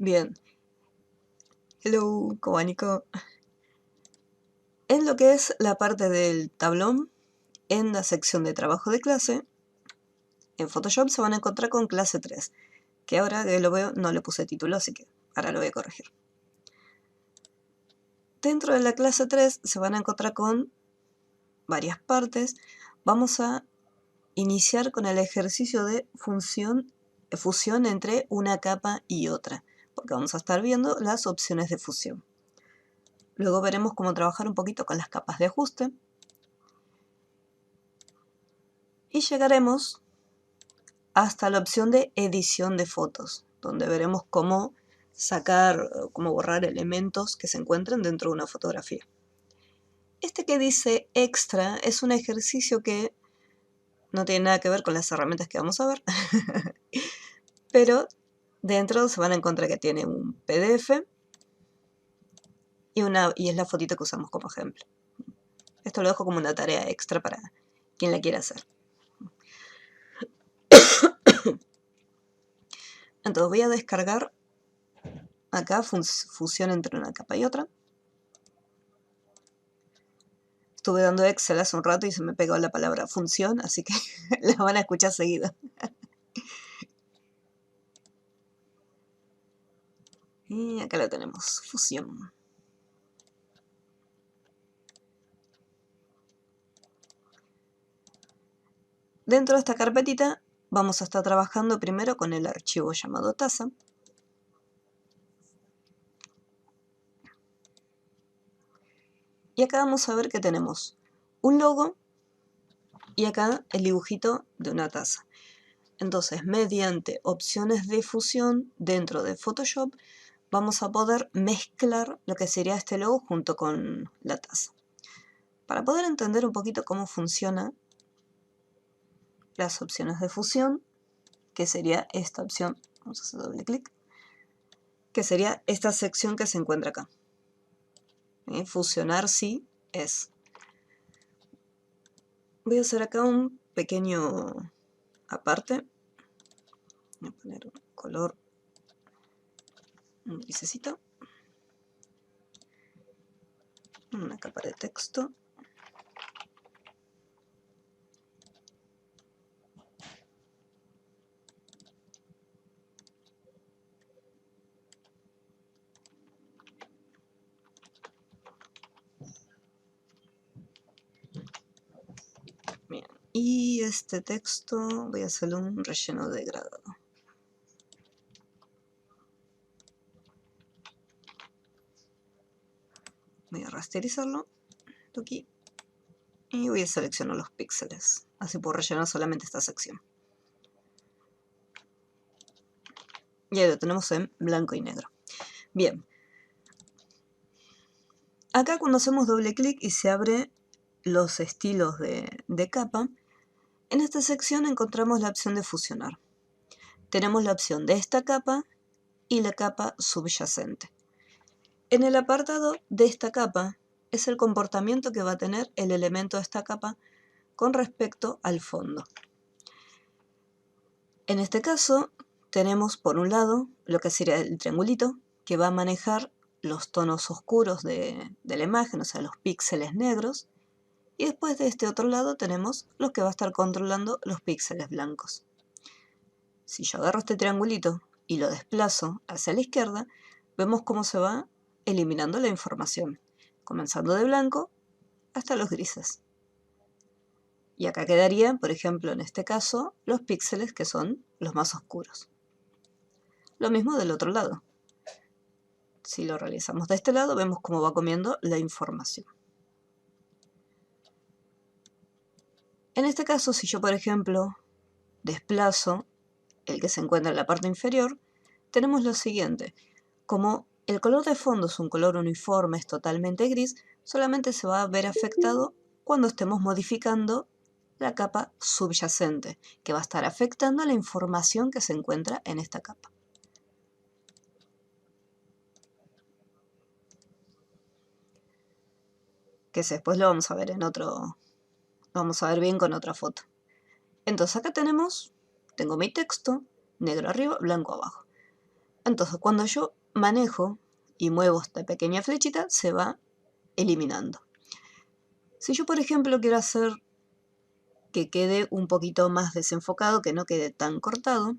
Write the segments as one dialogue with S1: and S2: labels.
S1: Bien. Hello, ¿cómo va, Nico? En lo que es la parte del tablón, en la sección de trabajo de clase, en Photoshop se van a encontrar con clase 3, que ahora que lo veo no le puse título, así que ahora lo voy a corregir. Dentro de la clase 3 se van a encontrar con varias partes. Vamos a iniciar con el ejercicio de fusión entre una capa y otra, porque vamos a estar viendo las opciones de fusión. Luego veremos cómo trabajar un poquito con las capas de ajuste. Y llegaremos hasta la opción de edición de fotos, donde veremos cómo sacar, cómo borrar elementos que se encuentren dentro de una fotografía. Este que dice extra es un ejercicio que no tiene nada que ver con las herramientas que vamos a ver, pero dentro se van a encontrar que tiene un PDF y es la fotito que usamos como ejemplo. Esto lo dejo como una tarea extra para quien la quiera hacer. Entonces voy a descargar acá fusión entre una capa y otra. Estuve dando Excel hace un rato y se me pegó la palabra función, así que la van a escuchar seguido. Y acá la tenemos, fusión. Dentro de esta carpetita vamos a estar trabajando primero con el archivo llamado taza. Y acá vamos a ver que tenemos un logo y acá el dibujito de una taza. Entonces, mediante opciones de fusión dentro de Photoshop, vamos a poder mezclar lo que sería este logo junto con la taza. Para poder entender un poquito cómo funciona las opciones de fusión, que sería esta opción, vamos a hacer doble clic, que sería esta sección que se encuentra acá. Fusionar sí es. Voy a hacer acá un pequeño aparte. Voy a poner un color, un grisecito, una capa de texto. Bien, y este texto voy a hacerle un relleno degradado. Voy a rasterizarlo, aquí, y voy a seleccionar los píxeles, así puedo rellenar solamente esta sección. Y ahí lo tenemos en blanco y negro. Bien, acá cuando hacemos doble clic y se abre los estilos de capa, en esta sección encontramos la opción de fusionar. Tenemos la opción de esta capa y la capa subyacente. En el apartado de esta capa es el comportamiento que va a tener el elemento de esta capa con respecto al fondo. En este caso tenemos por un lado lo que sería el triangulito, que va a manejar los tonos oscuros de la imagen, o sea, los píxeles negros, y después de este otro lado tenemos los que va a estar controlando los píxeles blancos. Si yo agarro este triangulito y lo desplazo hacia la izquierda, vemos cómo se va eliminando la información, comenzando de blanco hasta los grises. Y acá quedarían, por ejemplo, en este caso, los píxeles que son los más oscuros. Lo mismo del otro lado. Si lo realizamos de este lado, vemos cómo va comiendo la información. En este caso, si yo, por ejemplo, desplazo el que se encuentra en la parte inferior, tenemos lo siguiente. Como el color de fondo es un color uniforme, es totalmente gris, solamente se va a ver afectado cuando estemos modificando la capa subyacente, que va a estar afectando la información que se encuentra en esta capa. Que después lo vamos a ver lo vamos a ver bien con otra foto. Entonces acá tengo mi texto, negro arriba, blanco abajo. Entonces, cuando yo manejo y muevo esta pequeña flechita, se va eliminando. Si yo, por ejemplo, quiero hacer que quede un poquito más desenfocado, que no quede tan cortado,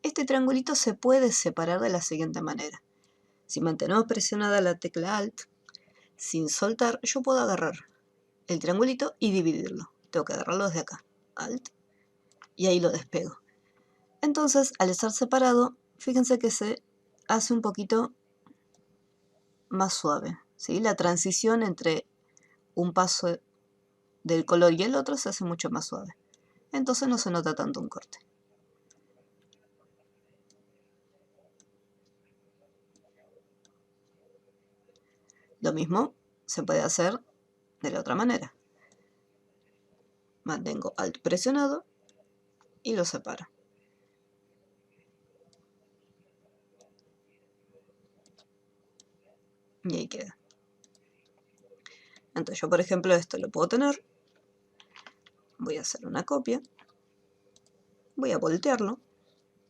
S1: este triangulito se puede separar de la siguiente manera. Si mantenemos presionada la tecla Alt, sin soltar, yo puedo agarrar el triangulito y dividirlo. Tengo que agarrarlo desde acá, Alt, y ahí lo despego. Entonces, al estar separado, fíjense que se hace un poquito más suave, ¿sí? La transición entre un paso del color y el otro se hace mucho más suave. Entonces no se nota tanto un corte. Lo mismo se puede hacer de la otra manera. Mantengo Alt presionado y lo separo. Y ahí queda. Entonces yo, por ejemplo, esto lo puedo tener. Voy a hacer una copia. Voy a voltearlo.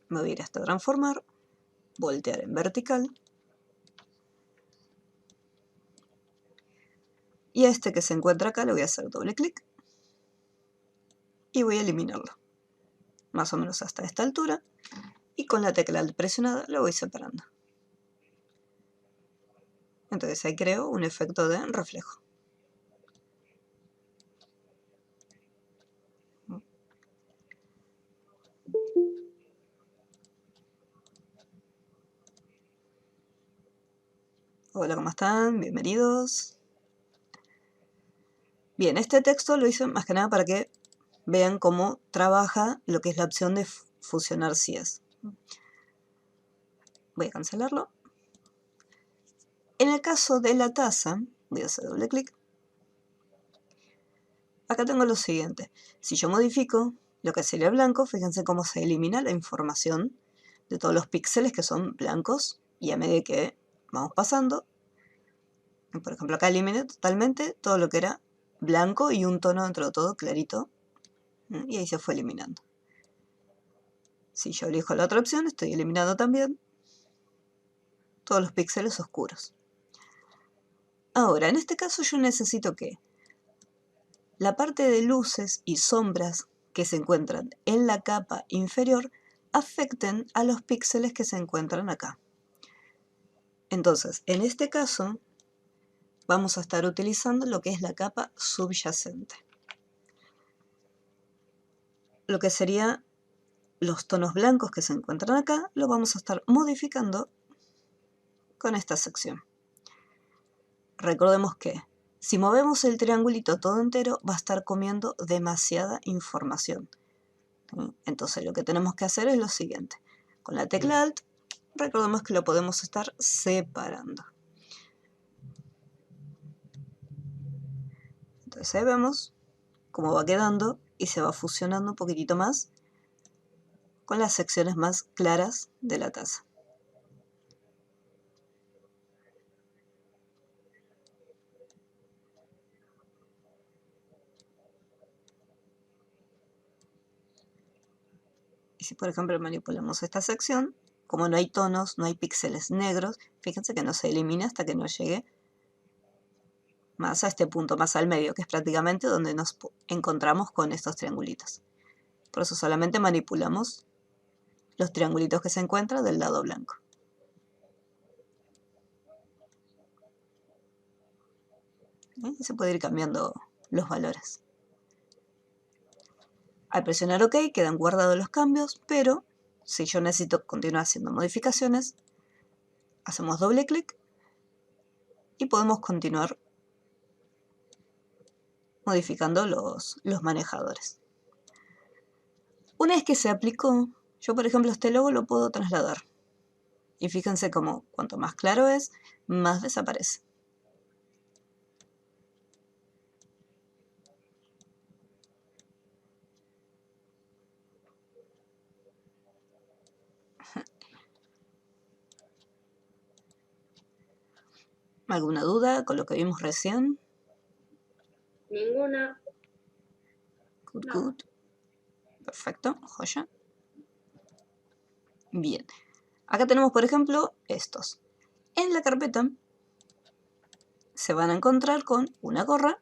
S1: Me voy a ir hasta transformar. Voltear en vertical. Y a este que se encuentra acá le voy a hacer doble clic. Y voy a eliminarlo. Más o menos hasta esta altura. Y con la tecla Alt presionada lo voy separando. Entonces ahí creo un efecto de reflejo. Hola, ¿cómo están? Bienvenidos. Bien, este texto lo hice más que nada para que vean cómo trabaja lo que es la opción de fusionar CIES. Voy a cancelarlo. En el caso de la taza, voy a hacer doble clic. Acá tengo lo siguiente. Si yo modifico lo que sería blanco, fíjense cómo se elimina la información de todos los píxeles que son blancos. Y a medida que vamos pasando, por ejemplo, acá eliminé totalmente todo lo que era blanco y un tono dentro de todo clarito. Y ahí se fue eliminando. Si yo elijo la otra opción, estoy eliminando también todos los píxeles oscuros. Ahora, en este caso yo necesito que la parte de luces y sombras que se encuentran en la capa inferior afecten a los píxeles que se encuentran acá. Entonces, en este caso, vamos a estar utilizando lo que es la capa subyacente. Lo que sería los tonos blancos que se encuentran acá, lo vamos a estar modificando con esta sección. Recordemos que si movemos el triangulito todo entero, va a estar comiendo demasiada información. Entonces lo que tenemos que hacer es lo siguiente. Con la tecla Alt, recordemos que lo podemos estar separando. Entonces ahí vemos cómo va quedando y se va fusionando un poquitito más con las secciones más claras de la taza. Y si por ejemplo manipulamos esta sección, como no hay tonos, no hay píxeles negros, fíjense que no se elimina hasta que no llegue más a este punto, más al medio, que es prácticamente donde nos encontramos con estos triangulitos. Por eso solamente manipulamos los triangulitos que se encuentran del lado blanco. Y se puede ir cambiando los valores. Al presionar OK quedan guardados los cambios, pero si yo necesito continuar haciendo modificaciones, hacemos doble clic y podemos continuar modificando los manejadores. Una vez que se aplicó, yo por ejemplo este logo lo puedo trasladar. Y fíjense cómo cuanto más claro es, más desaparece. ¿Alguna duda con lo que vimos recién?
S2: Ninguna.
S1: Good,
S2: No.
S1: good. Perfecto, joya. Bien. Acá tenemos, por ejemplo, estos. En la carpeta se van a encontrar con una gorra.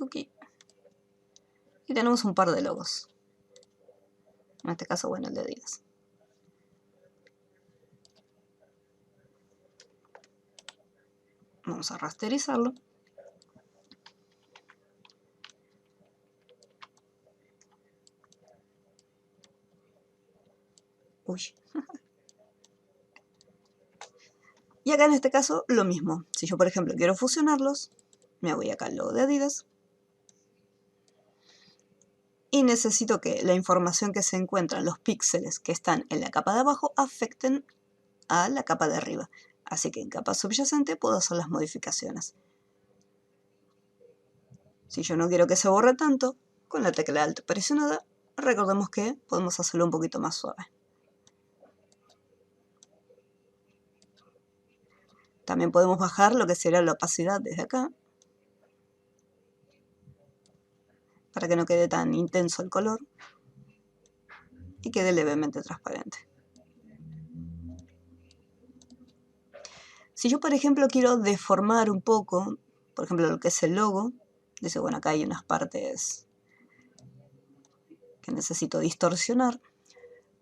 S1: Aquí. Y tenemos un par de logos. En este caso, bueno, el de Adidas. Vamos a rasterizarlo. Uy. Y acá en este caso lo mismo. Si yo por ejemplo quiero fusionarlos, me voy acá al logo de Adidas. Y necesito que la información que se encuentra en los píxeles que están en la capa de abajo afecten a la capa de arriba. Así que en capa subyacente puedo hacer las modificaciones. Si yo no quiero que se borre tanto, con la tecla Alt presionada, recordemos que podemos hacerlo un poquito más suave. También podemos bajar lo que sería la opacidad desde acá, para que no quede tan intenso el color y quede levemente transparente. Si yo, por ejemplo, quiero deformar un poco, por ejemplo, lo que es el logo, dice, bueno, acá hay unas partes que necesito distorsionar.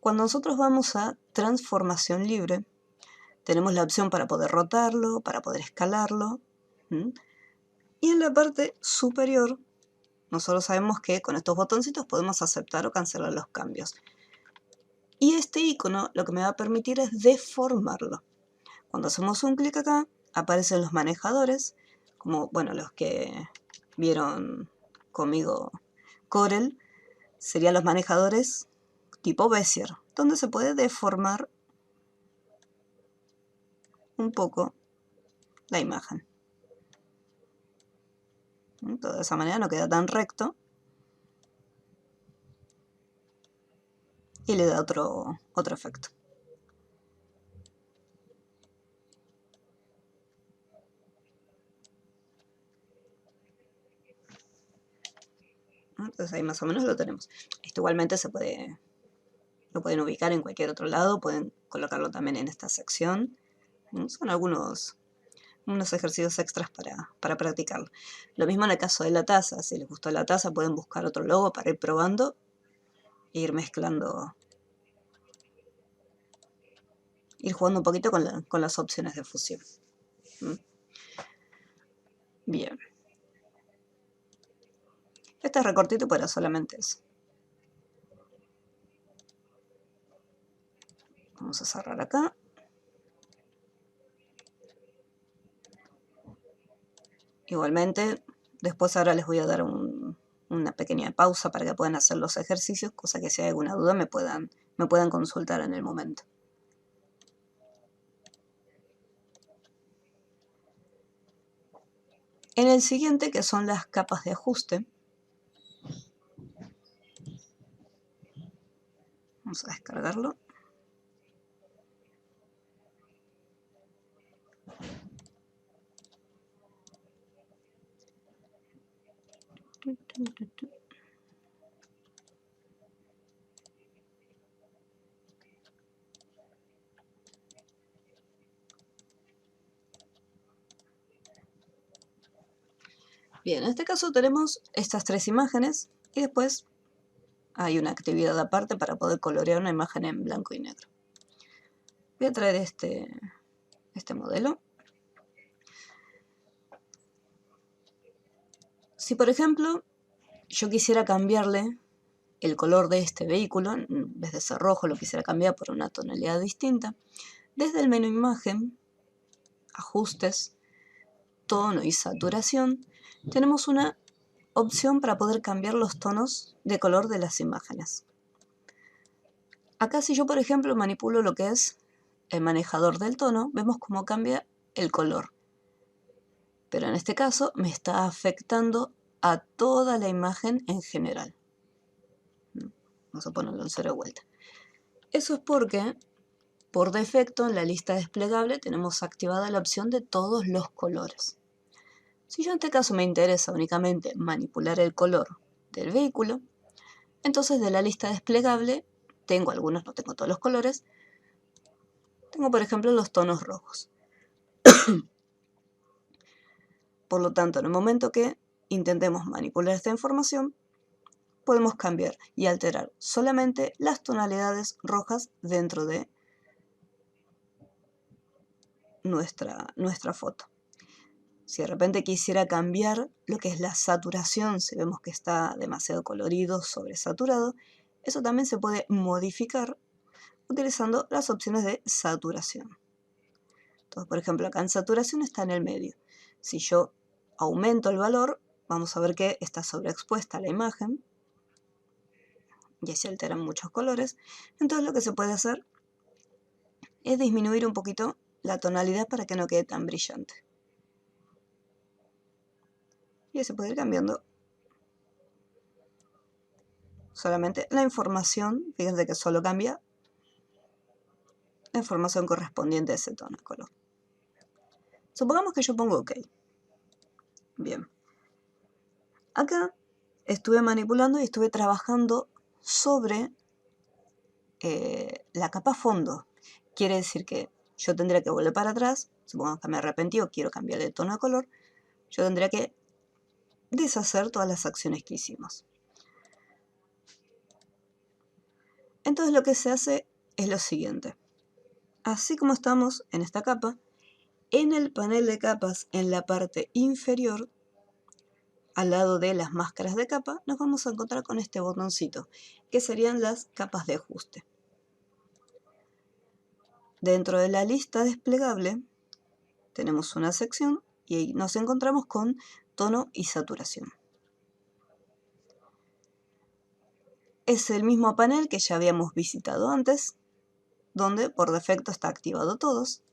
S1: Cuando nosotros vamos a transformación libre, tenemos la opción para poder rotarlo, para poder escalarlo. Y en la parte superior, nosotros sabemos que con estos botoncitos podemos aceptar o cancelar los cambios. Y este icono lo que me va a permitir es deformarlo. Cuando hacemos un clic acá, aparecen los manejadores, como bueno, los que vieron conmigo Corel, serían los manejadores tipo Bezier, donde se puede deformar un poco la imagen. De esa manera no queda tan recto y le da otro efecto. Entonces ahí más o menos lo tenemos. Esto igualmente lo pueden ubicar en cualquier otro lado, pueden colocarlo también en esta sección. Son unos ejercicios extras para practicarlo. Lo mismo en el caso de la taza. Si les gustó la taza, pueden buscar otro logo para ir probando e ir mezclando, ir jugando un poquito con las opciones de fusión. Bien. Este recortito para solamente eso. Vamos a cerrar acá. Igualmente, después ahora les voy a dar una pequeña pausa para que puedan hacer los ejercicios, cosa que si hay alguna duda me puedan consultar en el momento. En el siguiente, que son las capas de ajuste, vamos a descargarlo. Bien, en este caso tenemos estas tres imágenes y después hay una actividad aparte para poder colorear una imagen en blanco y negro. Voy a traer este modelo. Si por ejemplo yo quisiera cambiarle el color de este vehículo, en vez de ser rojo lo quisiera cambiar por una tonalidad distinta, desde el menú imagen, ajustes, tono y saturación, tenemos una opción para poder cambiar los tonos de color de las imágenes. Acá si yo por ejemplo manipulo lo que es el manejador del tono, vemos cómo cambia el color. Pero en este caso me está afectando a toda la imagen en general. Vamos a ponerlo en 0 de vuelta. Eso es porque, por defecto, en la lista desplegable tenemos activada la opción de todos los colores. Si yo en este caso me interesa únicamente manipular el color del vehículo, entonces de la lista desplegable tengo algunos, no tengo todos los colores. Tengo, por ejemplo, los tonos rojos. Por lo tanto, en el momento que intentemos manipular esta información, podemos cambiar y alterar solamente las tonalidades rojas dentro de nuestra foto. Si de repente quisiera cambiar lo que es la saturación, si vemos que está demasiado colorido, sobresaturado, eso también se puede modificar utilizando las opciones de saturación. Entonces, por ejemplo, acá en saturación está en el medio. Si yo aumento el valor, vamos a ver que está sobreexpuesta la imagen y se alteran muchos colores. Entonces lo que se puede hacer es disminuir un poquito la tonalidad para que no quede tan brillante. Y se puede ir cambiando solamente la información. Fíjense que solo cambia la información correspondiente a ese tono de color. Supongamos que yo pongo OK. Bien. Acá estuve manipulando y estuve trabajando sobre la capa fondo. Quiere decir que yo tendría que volver para atrás. Supongamos que me arrepentí o quiero cambiar el tono de color. Yo tendría que deshacer todas las acciones que hicimos. Entonces lo que se hace es lo siguiente. Así como estamos en esta capa, en el panel de capas, en la parte inferior, al lado de las máscaras de capa, nos vamos a encontrar con este botoncito, que serían las capas de ajuste. Dentro de la lista desplegable tenemos una sección y ahí nos encontramos con tono y saturación. Es el mismo panel que ya habíamos visitado antes, donde por defecto está activado todos,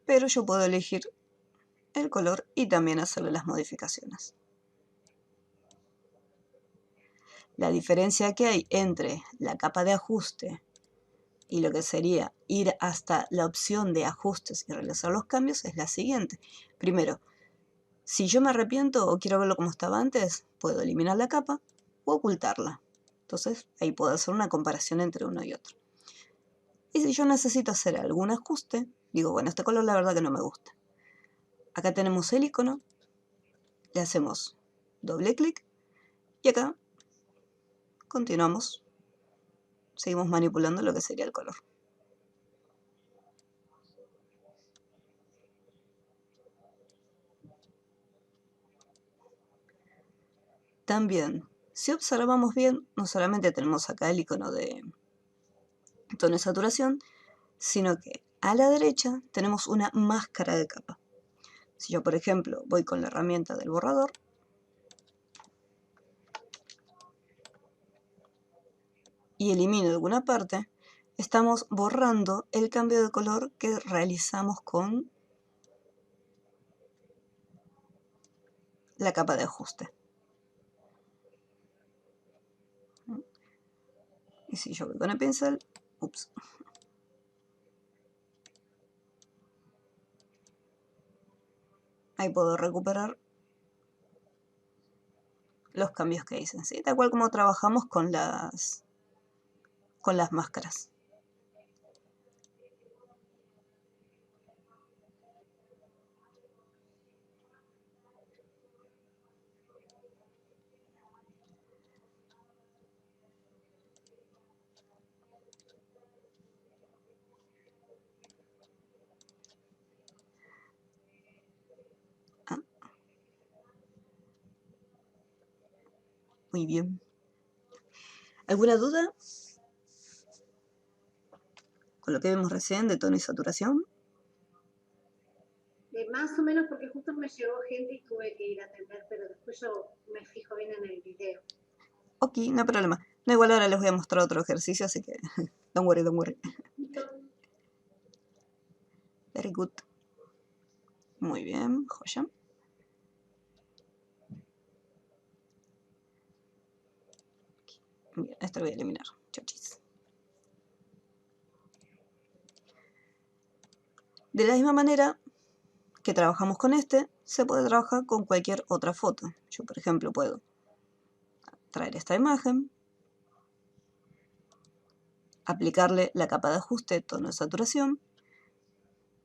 S1: pero yo puedo elegir el color y también hacerle las modificaciones. La diferencia que hay entre la capa de ajuste y lo que sería ir hasta la opción de ajustes y realizar los cambios es la siguiente. Primero, si yo me arrepiento o quiero verlo como estaba antes, puedo eliminar la capa o ocultarla. Entonces ahí puedo hacer una comparación entre uno y otro. Y si yo necesito hacer algún ajuste, digo, bueno, este color la verdad que no me gusta. Acá tenemos el icono, le hacemos doble clic y acá continuamos. Seguimos manipulando lo que sería el color. También, si observamos bien, no solamente tenemos acá el icono de tono de saturación, sino que a la derecha tenemos una máscara de capa. Si yo, por ejemplo, voy con la herramienta del borrador y elimino alguna parte, estamos borrando el cambio de color que realizamos con la capa de ajuste. Y si yo voy con el pincel, ahí puedo recuperar los cambios que hice, ¿sí? Tal cual como trabajamos con las máscaras. Ah, muy bien. ¿Alguna duda con lo que vimos recién de tono y saturación?
S2: Más o menos porque justo me llegó gente y tuve que ir a atender, pero después yo me fijo bien en el video.
S1: Ok, no hay problema. No, igual ahora les voy a mostrar otro ejercicio, así que don't worry, don't worry. Very good. Muy bien, joya. Bien, esto lo voy a eliminar. Chochis. De la misma manera que trabajamos con este, se puede trabajar con cualquier otra foto. Yo, por ejemplo, puedo traer esta imagen, aplicarle la capa de ajuste, tono de saturación,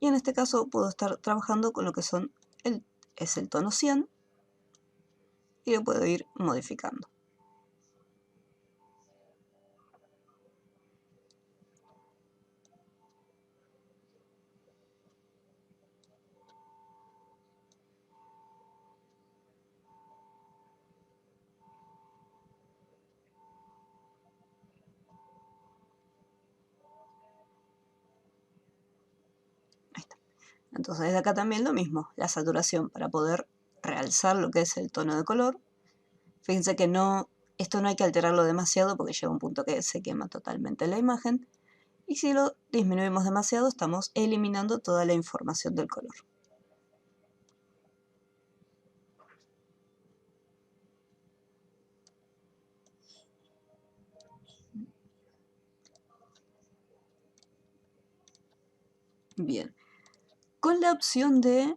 S1: y en este caso puedo estar trabajando con lo que es el tono 100 y lo puedo ir modificando. Ahí está. Entonces desde acá también lo mismo, la saturación para poder realzar lo que es el tono de color. Fíjense que esto no hay que alterarlo demasiado porque llega un punto que se quema totalmente la imagen. Y si lo disminuimos demasiado, estamos eliminando toda la información del color. Bien. Con la opción de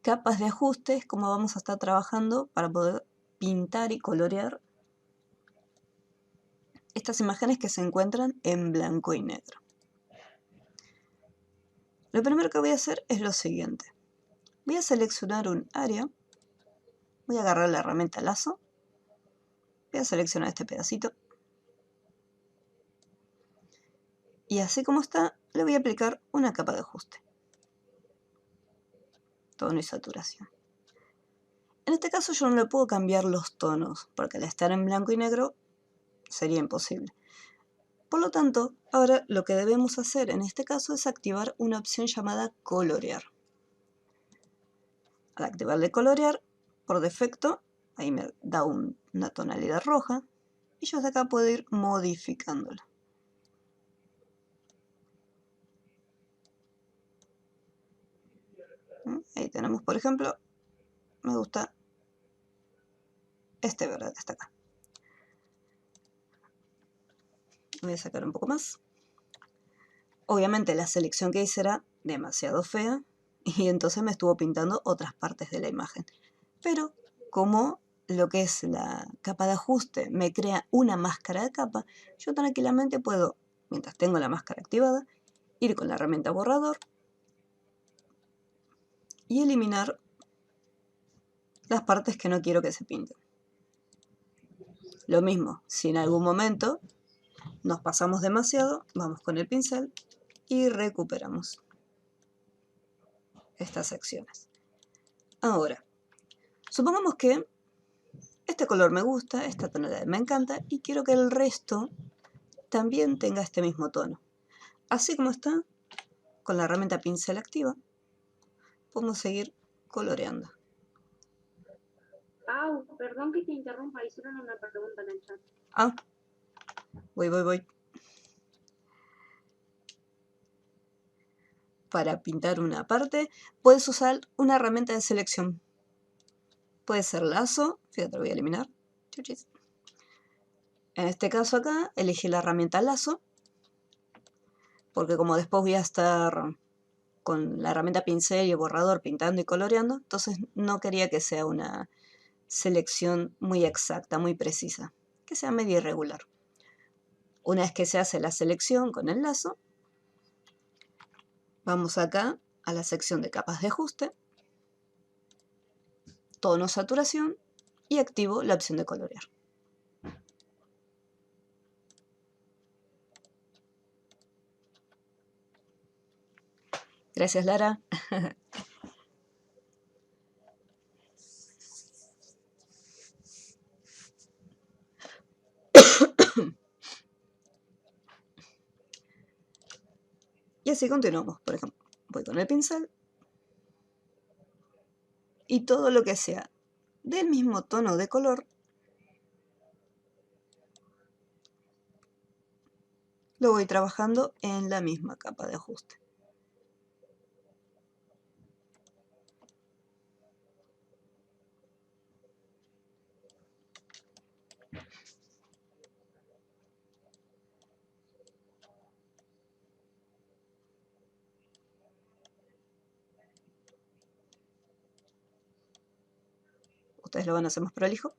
S1: capas de ajuste es como vamos a estar trabajando para poder pintar y colorear estas imágenes que se encuentran en blanco y negro. Lo primero que voy a hacer es lo siguiente. Voy a seleccionar un área, voy a agarrar la herramienta lazo, voy a seleccionar este pedacito y así como está, le voy a aplicar una capa de ajuste. Tono y saturación. En este caso yo no le puedo cambiar los tonos, porque al estar en blanco y negro sería imposible. Por lo tanto, ahora lo que debemos hacer en este caso es activar una opción llamada colorear. Al activarle colorear, por defecto, ahí me da una tonalidad roja, y yo de acá puedo ir modificándola. Ahí tenemos, por ejemplo, me gusta este verde que está acá. Voy a sacar un poco más. Obviamente la selección que hice era demasiado fea y entonces me estuvo pintando otras partes de la imagen. Pero como lo que es la capa de ajuste me crea una máscara de capa, yo tranquilamente puedo, mientras tengo la máscara activada, ir con la herramienta borrador y eliminar las partes que no quiero que se pinten. Lo mismo, si en algún momento nos pasamos demasiado, vamos con el pincel y recuperamos estas secciones. Ahora, supongamos que este color me gusta, esta tonalidad me encanta y quiero que el resto también tenga este mismo tono. Así como está, con la herramienta pincel activa, podemos seguir coloreando.
S2: Perdón que te interrumpa, hicieron una pregunta en el chat.
S1: Voy. Para pintar una parte, puedes usar una herramienta de selección. Puede ser lazo, fíjate, lo voy a eliminar. En este caso acá, elegí la herramienta lazo, porque como después voy a estar con la herramienta pincel y el borrador pintando y coloreando, entonces no quería que sea una selección muy exacta, muy precisa, que sea medio irregular. Una vez que se hace la selección con el lazo, vamos acá a la sección de capas de ajuste, tono, saturación y activo la opción de colorear. Gracias, Lara. Y así continuamos. Por ejemplo, voy con el pincel y todo lo que sea del mismo tono de color lo voy trabajando en la misma capa de ajuste. Ustedes lo van a hacer más prolijo.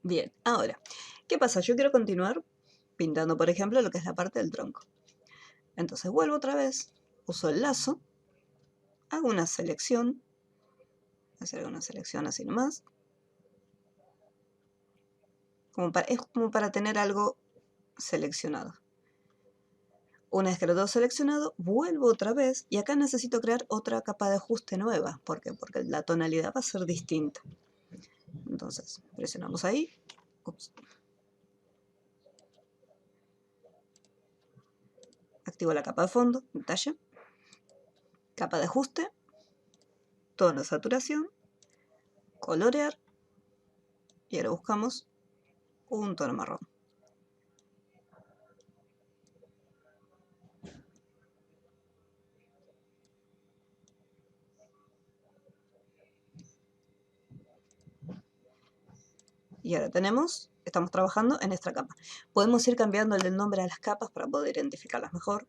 S1: Bien, ahora, ¿qué pasa? Yo quiero continuar pintando, por ejemplo, lo que es la parte del tronco. Entonces vuelvo otra vez, uso el lazo, hago una selección, hacer una selección así nomás, es como para tener algo seleccionado. Una vez que lo tengo seleccionado, vuelvo otra vez y acá necesito crear otra capa de ajuste nueva. ¿Por qué? Porque la tonalidad va a ser distinta. Entonces, presionamos ahí. Ups. Activo la capa de fondo, detalle. Capa de ajuste. Tono de saturación. Colorear. Y ahora buscamos un tono marrón. Y ahora estamos trabajando en esta capa. Podemos ir cambiando el nombre a las capas para poder identificarlas mejor.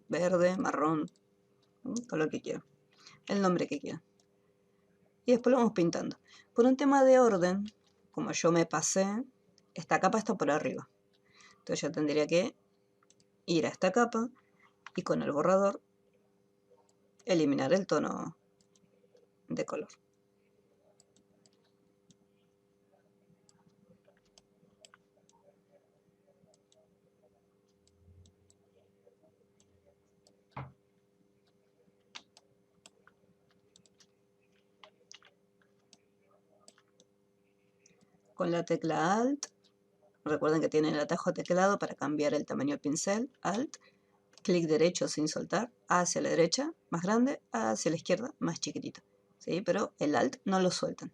S1: Verde, marrón, color que quiera. El nombre que quiera. Y después lo vamos pintando. Por un tema de orden, como yo me pasé, esta capa está por arriba. Entonces yo tendría que ir a esta capa y con el borrador eliminar el tono de color. Con la tecla Alt, recuerden que tienen el atajo de teclado para cambiar el tamaño del pincel, Alt, clic derecho sin soltar, hacia la derecha, más grande, hacia la izquierda, más chiquitito. ¿Sí? Pero el Alt no lo sueltan.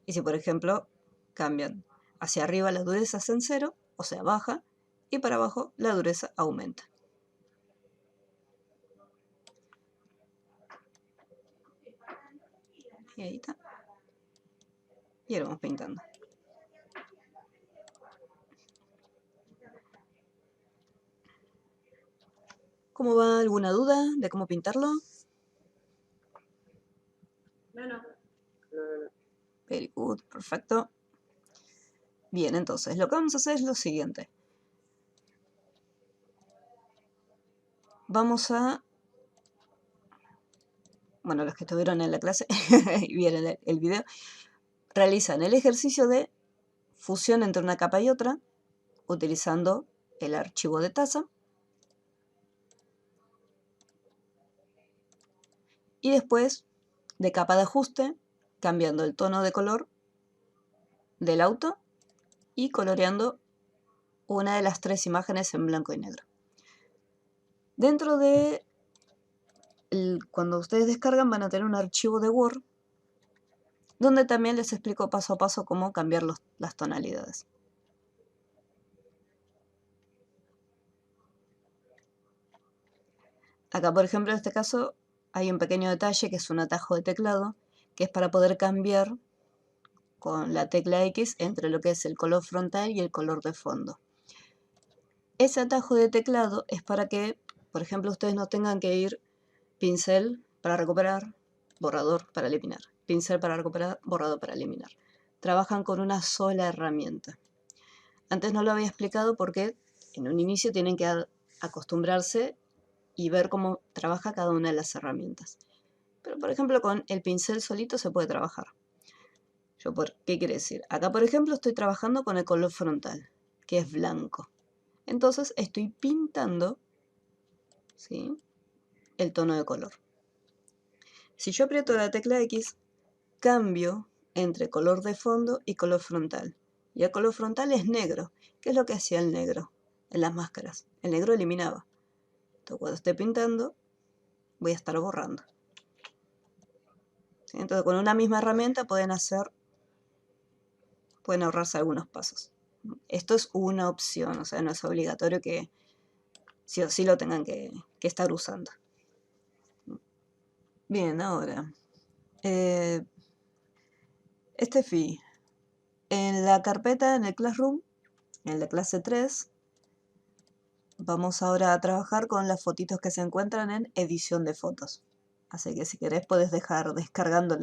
S1: Y si por ejemplo cambian hacia arriba la dureza es en 0, o sea baja, y para abajo la dureza aumenta. Y ahí está. Y ahora vamos pintando. ¿Cómo va? ¿Alguna duda de cómo pintarlo?
S2: No.
S1: Very good, perfecto. Bien, entonces lo que vamos a hacer es lo siguiente. Vamos a... Bueno, los que estuvieron en la clase y vieron el video, realizan el ejercicio de fusión entre una capa y otra, utilizando el archivo de taza. Y después, de capa de ajuste, cambiando el tono de color del auto y coloreando una de las 3 imágenes en blanco y negro. Dentro de... cuando ustedes descargan van a tener un archivo de Word donde también les explico paso a paso cómo cambiar las tonalidades. Acá, por ejemplo, en este caso hay un pequeño detalle que es un atajo de teclado, que es para poder cambiar con la tecla X entre lo que es el color frontal y el color de fondo. Ese atajo de teclado es para que, por ejemplo, ustedes no tengan que ir pincel para recuperar, borrador para eliminar, pincel para recuperar, borrador para eliminar. Trabajan con una sola herramienta. Antes no lo había explicado porque en un inicio tienen que acostumbrarse y ver cómo trabaja cada una de las herramientas. Pero por ejemplo con el pincel solito se puede trabajar. ¿Qué quiere decir? Acá por ejemplo estoy trabajando con el color frontal, que es blanco. Entonces estoy pintando, ¿sí?, el tono de color. Si yo aprieto la tecla X, cambio entre color de fondo y color frontal. Y el color frontal es negro. ¿Qué es lo que hacía el negro en las máscaras? El negro eliminaba. Entonces cuando esté pintando, voy a estar borrando. ¿Sí? Entonces con una misma herramienta pueden ahorrarse algunos pasos. Esto es una opción, o sea, no es obligatorio que sí o sí lo tengan que estar usando. Bien, ahora, Estefi, en la carpeta, en el Classroom, en la clase 3, vamos ahora a trabajar con las fotitos que se encuentran en edición de fotos. Así que si querés podés dejar descargando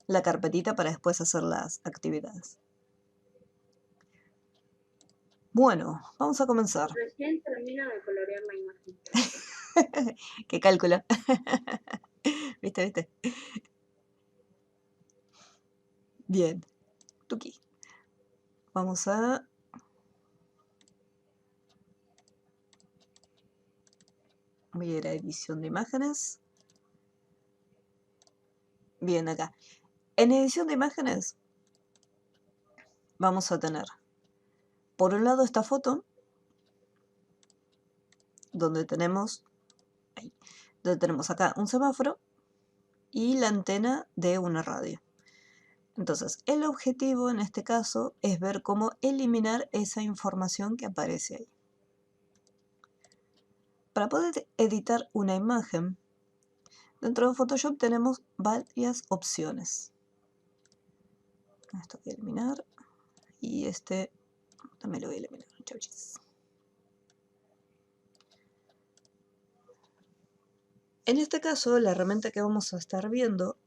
S1: la carpetita para después hacer las actividades. Bueno, vamos a comenzar.
S2: Recién termino de colorear la imagen.
S1: ¿Qué cálculo? ¿Viste? Bien. Tuki. Vamos a... Voy a ir a edición de imágenes. Bien, acá. En edición de imágenes vamos a tener, por un lado, esta foto, donde tenemos acá un semáforo y la antena de una radio. Entonces, el objetivo en este caso es ver cómo eliminar esa información que aparece ahí. Para poder editar una imagen, dentro de Photoshop tenemos varias opciones. Esto voy a eliminar y este también lo voy a eliminar. Chau, chis. En este caso, la herramienta que vamos a estar viendo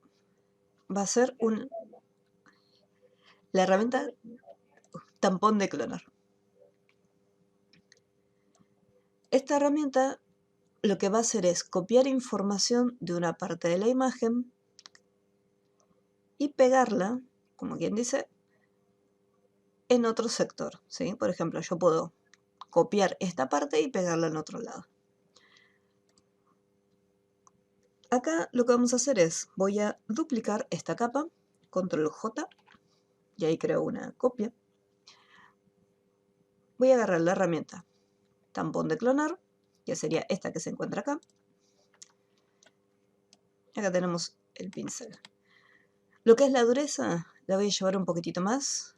S1: va a ser la herramienta tampón de clonar. Esta herramienta lo que va a hacer es copiar información de una parte de la imagen y pegarla, como quien dice, en otro sector, ¿sí? Por ejemplo, yo puedo copiar esta parte y pegarla en otro lado. Acá lo que vamos a hacer es, voy a duplicar esta capa, control J, y ahí creo una copia. Voy a agarrar la herramienta tampón de clonar, que sería esta que se encuentra acá. Acá tenemos el pincel. Lo que es la dureza, la voy a llevar un poquitito más,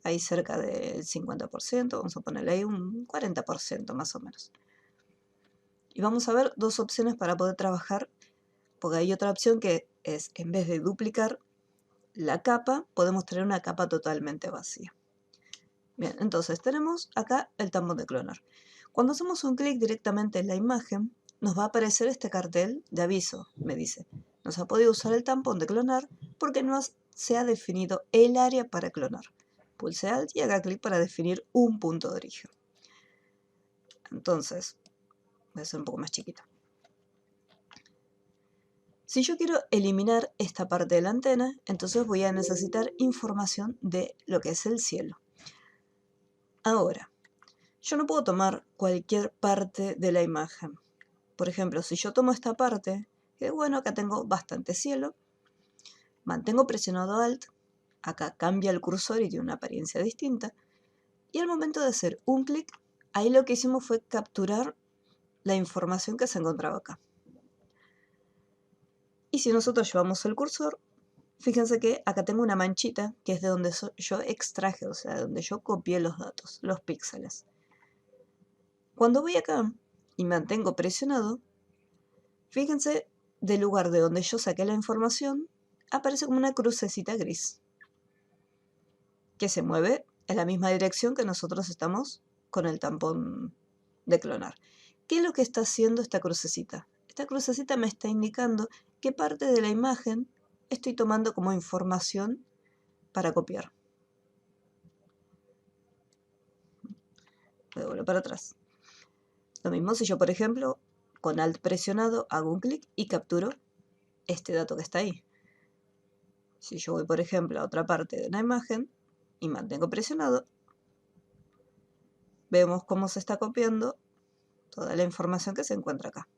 S1: ahí cerca del 50%, vamos a ponerle ahí un 40% más o menos. Y vamos a ver dos opciones para poder trabajar, porque hay otra opción que es, en vez de duplicar la capa, podemos tener una capa totalmente vacía. Bien, entonces tenemos acá el tampón de clonar. Cuando hacemos un clic directamente en la imagen, nos va a aparecer este cartel de aviso, me dice. No se ha podido usar el tampón de clonar porque no se ha definido el área para clonar. Pulse Alt y haga clic para definir un punto de origen. Entonces, voy a hacer un poco más chiquito. Si yo quiero eliminar esta parte de la antena, entonces voy a necesitar información de lo que es el cielo. Ahora, yo no puedo tomar cualquier parte de la imagen. Por ejemplo, si yo tomo esta parte, que bueno, acá tengo bastante cielo, mantengo presionado Alt, acá cambia el cursor y tiene una apariencia distinta, y al momento de hacer un clic, ahí lo que hicimos fue capturar la información que se encontraba acá. Y si nosotros llevamos el cursor, fíjense que acá tengo una manchita que es de donde yo extraje, o sea, de donde yo copié los datos, los píxeles. Cuando voy acá y mantengo presionado, fíjense, del lugar de donde yo saqué la información, aparece como una crucecita gris, que se mueve en la misma dirección que nosotros estamos con el tampón de clonar. ¿Qué es lo que está haciendo esta crucecita? Esta crucecita me está indicando qué parte de la imagen estoy tomando como información para copiar. Voy a volver para atrás. Lo mismo si yo, por ejemplo, con Alt presionado hago un clic y capturo este dato que está ahí. Si yo voy, por ejemplo, a otra parte de una imagen y mantengo presionado, vemos cómo se está copiando toda la información que se encuentra acá.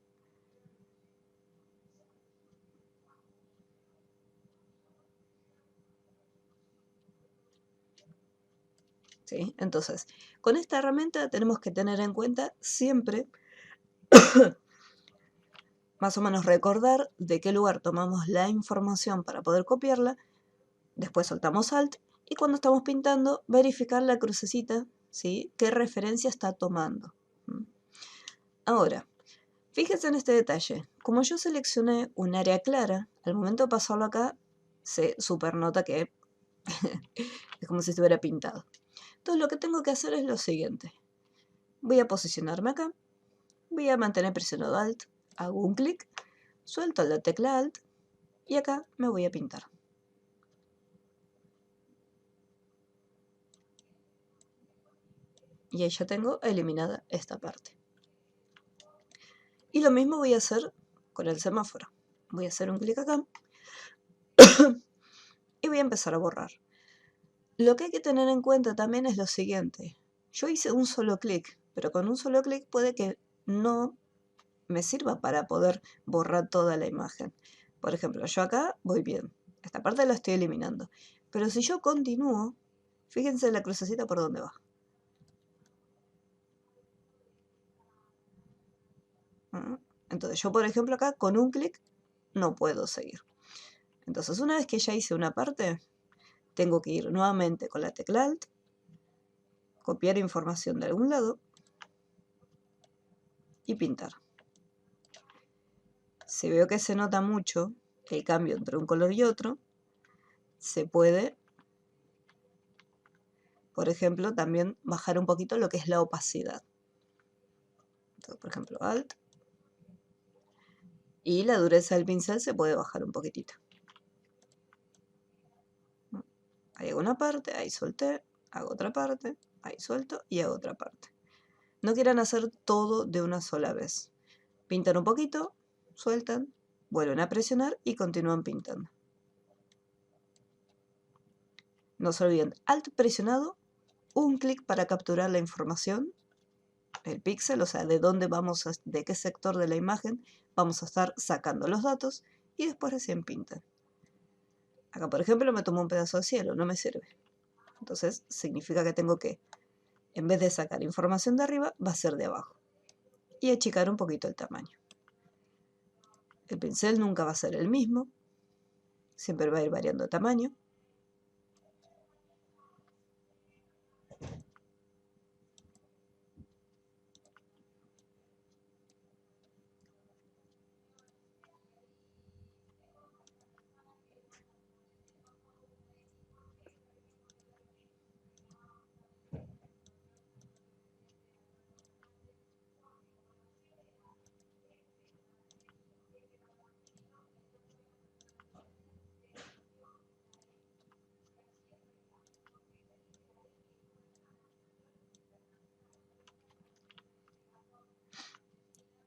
S1: ¿Sí? Entonces, con esta herramienta tenemos que tener en cuenta siempre más o menos recordar de qué lugar tomamos la información para poder copiarla, después soltamos Alt y cuando estamos pintando verificar la crucecita, ¿sí? Qué referencia está tomando. Ahora, fíjense en este detalle. Como yo seleccioné un área clara, al momento de pasarlo acá, se supernota que es como si estuviera pintado. Entonces lo que tengo que hacer es lo siguiente. Voy a posicionarme acá, voy a mantener presionado Alt, hago un clic, suelto la tecla Alt y acá me voy a pintar. Y ahí ya tengo eliminada esta parte. Y lo mismo voy a hacer con el semáforo. Voy a hacer un clic acá y voy a empezar a borrar. Lo que hay que tener en cuenta también es lo siguiente. Yo hice un solo clic, pero con un solo clic puede que no me sirva para poder borrar toda la imagen. Por ejemplo, yo acá voy bien. Esta parte la estoy eliminando. Pero si yo continúo, fíjense la crucecita por dónde va. Entonces yo, por ejemplo, acá con un clic no puedo seguir. Entonces una vez que ya hice una parte, tengo que ir nuevamente con la tecla Alt, copiar información de algún lado y pintar. Si veo que se nota mucho el cambio entre un color y otro, se puede, por ejemplo, también bajar un poquito lo que es la opacidad. Entonces, por ejemplo, Alt. Y la dureza del pincel se puede bajar un poquitito. Ahí hago una parte, ahí solté, hago otra parte, ahí suelto y hago otra parte. No quieran hacer todo de una sola vez. Pintan un poquito, sueltan, vuelven a presionar y continúan pintando. No se olviden, Alt presionado, un clic para capturar la información, el píxel, o sea, de dónde vamos, de qué sector de la imagen vamos a estar sacando los datos y después recién pintan. Acá, por ejemplo, me tomo un pedazo de cielo, no me sirve. Entonces, significa que tengo que, en vez de sacar información de arriba, va a ser de abajo. Y achicar un poquito el tamaño. El pincel nunca va a ser el mismo, siempre va a ir variando de tamaño.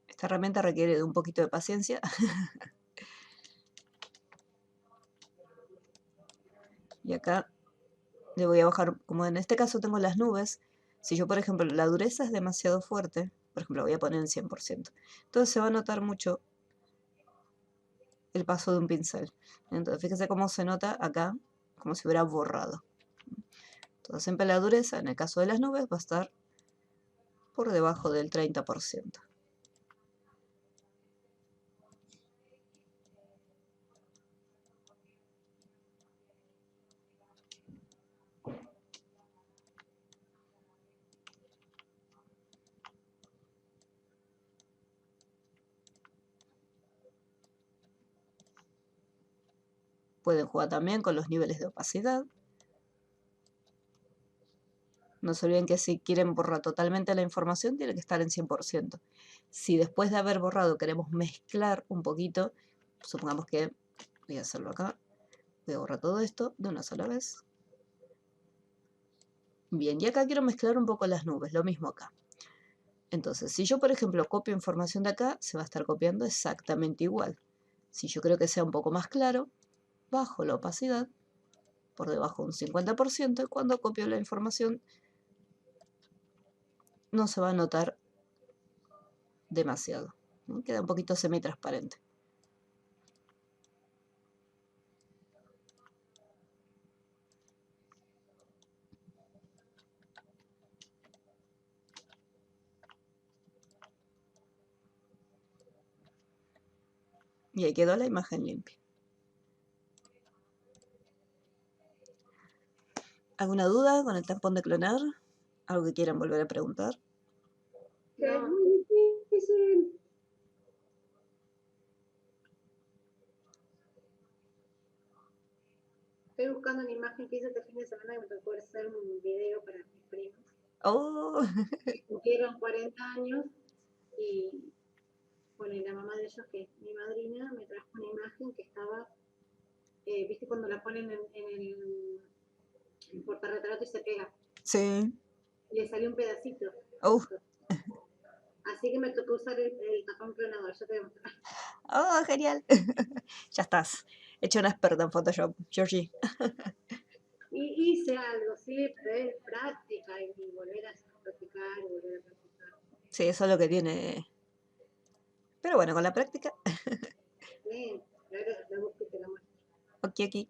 S1: Esta herramienta requiere de un poquito de paciencia. Y acá le voy a bajar, como en este caso tengo las nubes, si yo por ejemplo la dureza es demasiado fuerte, por ejemplo voy a poner en 100%, entonces se va a notar mucho el paso de un pincel. Entonces fíjense cómo se nota acá, como si hubiera borrado. Entonces siempre la dureza, en el caso de las nubes, va a estar por debajo del 30%. Pueden jugar también con los niveles de opacidad. No se olviden que si quieren borrar totalmente la información, tiene que estar en 100%. Si después de haber borrado queremos mezclar un poquito, supongamos que voy a hacerlo acá, voy a borrar todo esto de una sola vez. Bien, y acá quiero mezclar un poco las nubes, lo mismo acá. Entonces, si yo, por ejemplo, copio información de acá, se va a estar copiando exactamente igual. Si yo creo que sea un poco más claro, bajo la opacidad por debajo de un 50% y cuando copio la información no se va a notar demasiado. Queda un poquito semitransparente. Y ahí quedó la imagen limpia. ¿Alguna duda con el tampón de clonar? ¿Algo que quieran volver a preguntar?
S2: Es muy difícil. Estoy buscando una imagen que hice este fin de semana que me tocó hacer un video para mis primos.
S1: ¡Oh!
S2: Cumplieron 40 años y bueno, y la mamá de ellos, que es mi madrina, me trajo una imagen que estaba, viste cuando la ponen en el portarretrato y se pega.
S1: Sí.
S2: le salió un pedacito.
S1: Oh,
S2: Así que me tocó usar el tapón clonador, yo te voy a mostrar.
S1: oh, genial. Ya estás. Hecho una experta en Photoshop, Georgie.
S2: Y hice algo, sí, pero es práctica y volver a practicar y volver a practicar.
S1: Sí, eso es lo que tiene. Pero bueno, con la práctica,
S2: Bien, ahora la busco y te la muestro.
S1: aquí, aquí.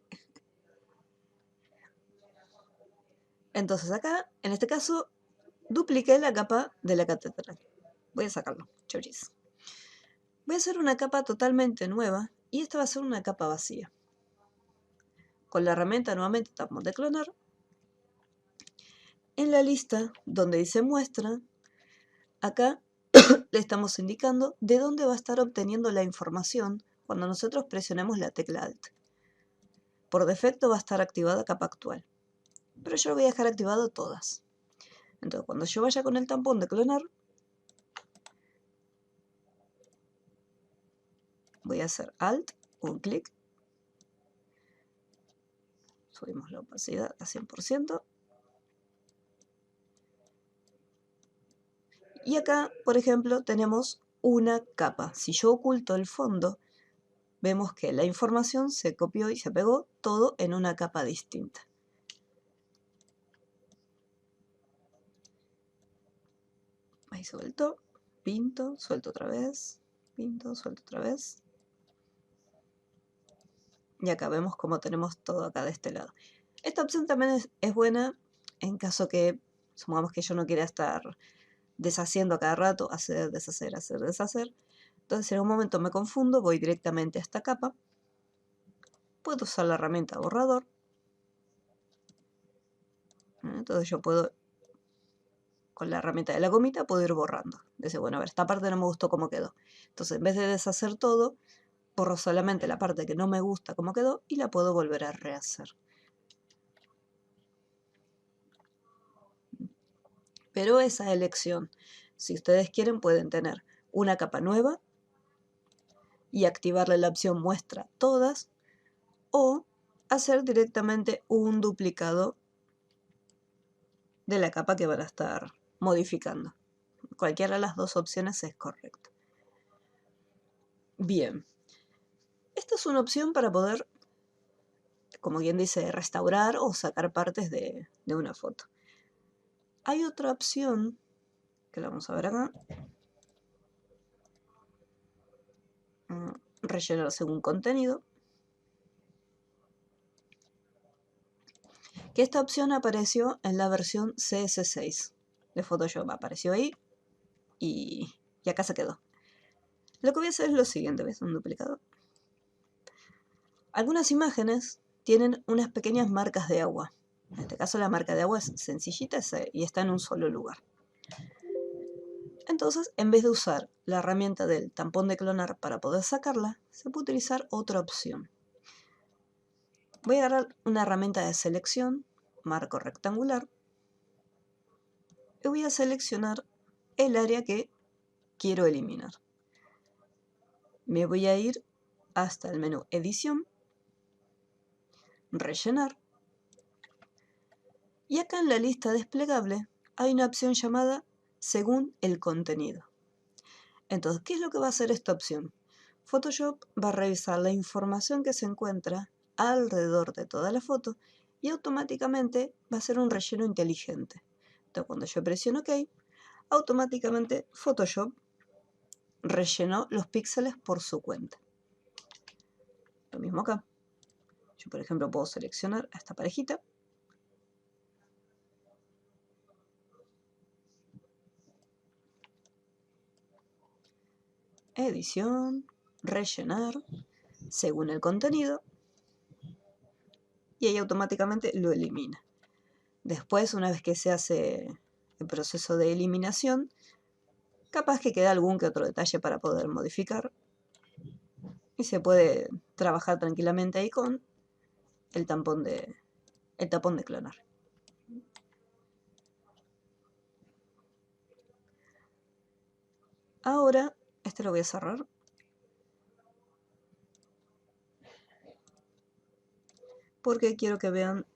S1: Entonces acá, en este caso, dupliqué la capa de la catedral. Voy a sacarlo, Georgies. Voy a hacer una capa totalmente nueva y esta va a ser una capa vacía. Con la herramienta nuevamente tapón de clonar. En la lista donde dice muestra, acá le estamos indicando de dónde va a estar obteniendo la información cuando nosotros presionemos la tecla Alt. Por defecto va a estar activada capa actual, pero yo lo voy a dejar activado todas. Entonces cuando yo vaya con el tampón de clonar, voy a hacer Alt, un clic, subimos la opacidad a 100%. Y acá, por ejemplo, tenemos una capa. Si yo oculto el fondo, vemos que la información se copió y se pegó todo en una capa distinta. Ahí suelto, pinto, suelto otra vez, pinto, suelto otra vez. Y acá vemos cómo tenemos todo acá de este lado. Esta opción también es buena en caso que, supongamos que yo no quiera estar deshaciendo a cada rato, hacer, deshacer, hacer, deshacer. Entonces si en algún momento me confundo, voy directamente a esta capa. Puedo usar la herramienta borrador. Entonces yo puedo, con la herramienta de la gomita, puedo ir borrando. Dice, bueno, a ver, esta parte no me gustó cómo quedó. Entonces en vez de deshacer todo, borro solamente la parte que no me gusta cómo quedó y la puedo volver a rehacer. Pero esa elección, si ustedes quieren, pueden tener una capa nueva y activarle la opción muestra todas, o hacer directamente un duplicado de la capa que van a estar modificando. Cualquiera de las dos opciones es correcta. Bien, esta es una opción para poder, como quien dice, restaurar o sacar partes de una foto. Hay otra opción, que la vamos a ver acá. Rellenar según contenido. Que esta opción apareció en la versión CS6 de Photoshop. Apareció ahí y acá se quedó. Lo que voy a hacer es lo siguiente, ¿ves? Un duplicado. Algunas imágenes tienen unas pequeñas marcas de agua. En este caso la marca de agua es sencillita y está en un solo lugar. Entonces, en vez de usar la herramienta del tampón de clonar para poder sacarla, se puede utilizar otra opción. Voy a agarrar una herramienta de selección, marco rectangular, y voy a seleccionar el área que quiero eliminar. Me voy a ir hasta el menú Edición, Rellenar, y acá en la lista desplegable hay una opción llamada Según el contenido. Entonces, ¿qué es lo que va a hacer esta opción? Photoshop va a revisar la información que se encuentra alrededor de toda la foto y automáticamente va a hacer un relleno inteligente. Entonces, cuando yo presiono OK, automáticamente Photoshop rellenó los píxeles por su cuenta. Lo mismo acá. Yo, por ejemplo, puedo seleccionar a esta parejita. Edición, rellenar, según el contenido, y ahí automáticamente lo elimina. Después, una vez que se hace el proceso de eliminación, capaz que queda algún que otro detalle para poder modificar y se puede trabajar tranquilamente ahí con el tapón de clonar. Ahora, este lo voy a cerrar. Porque quiero que vean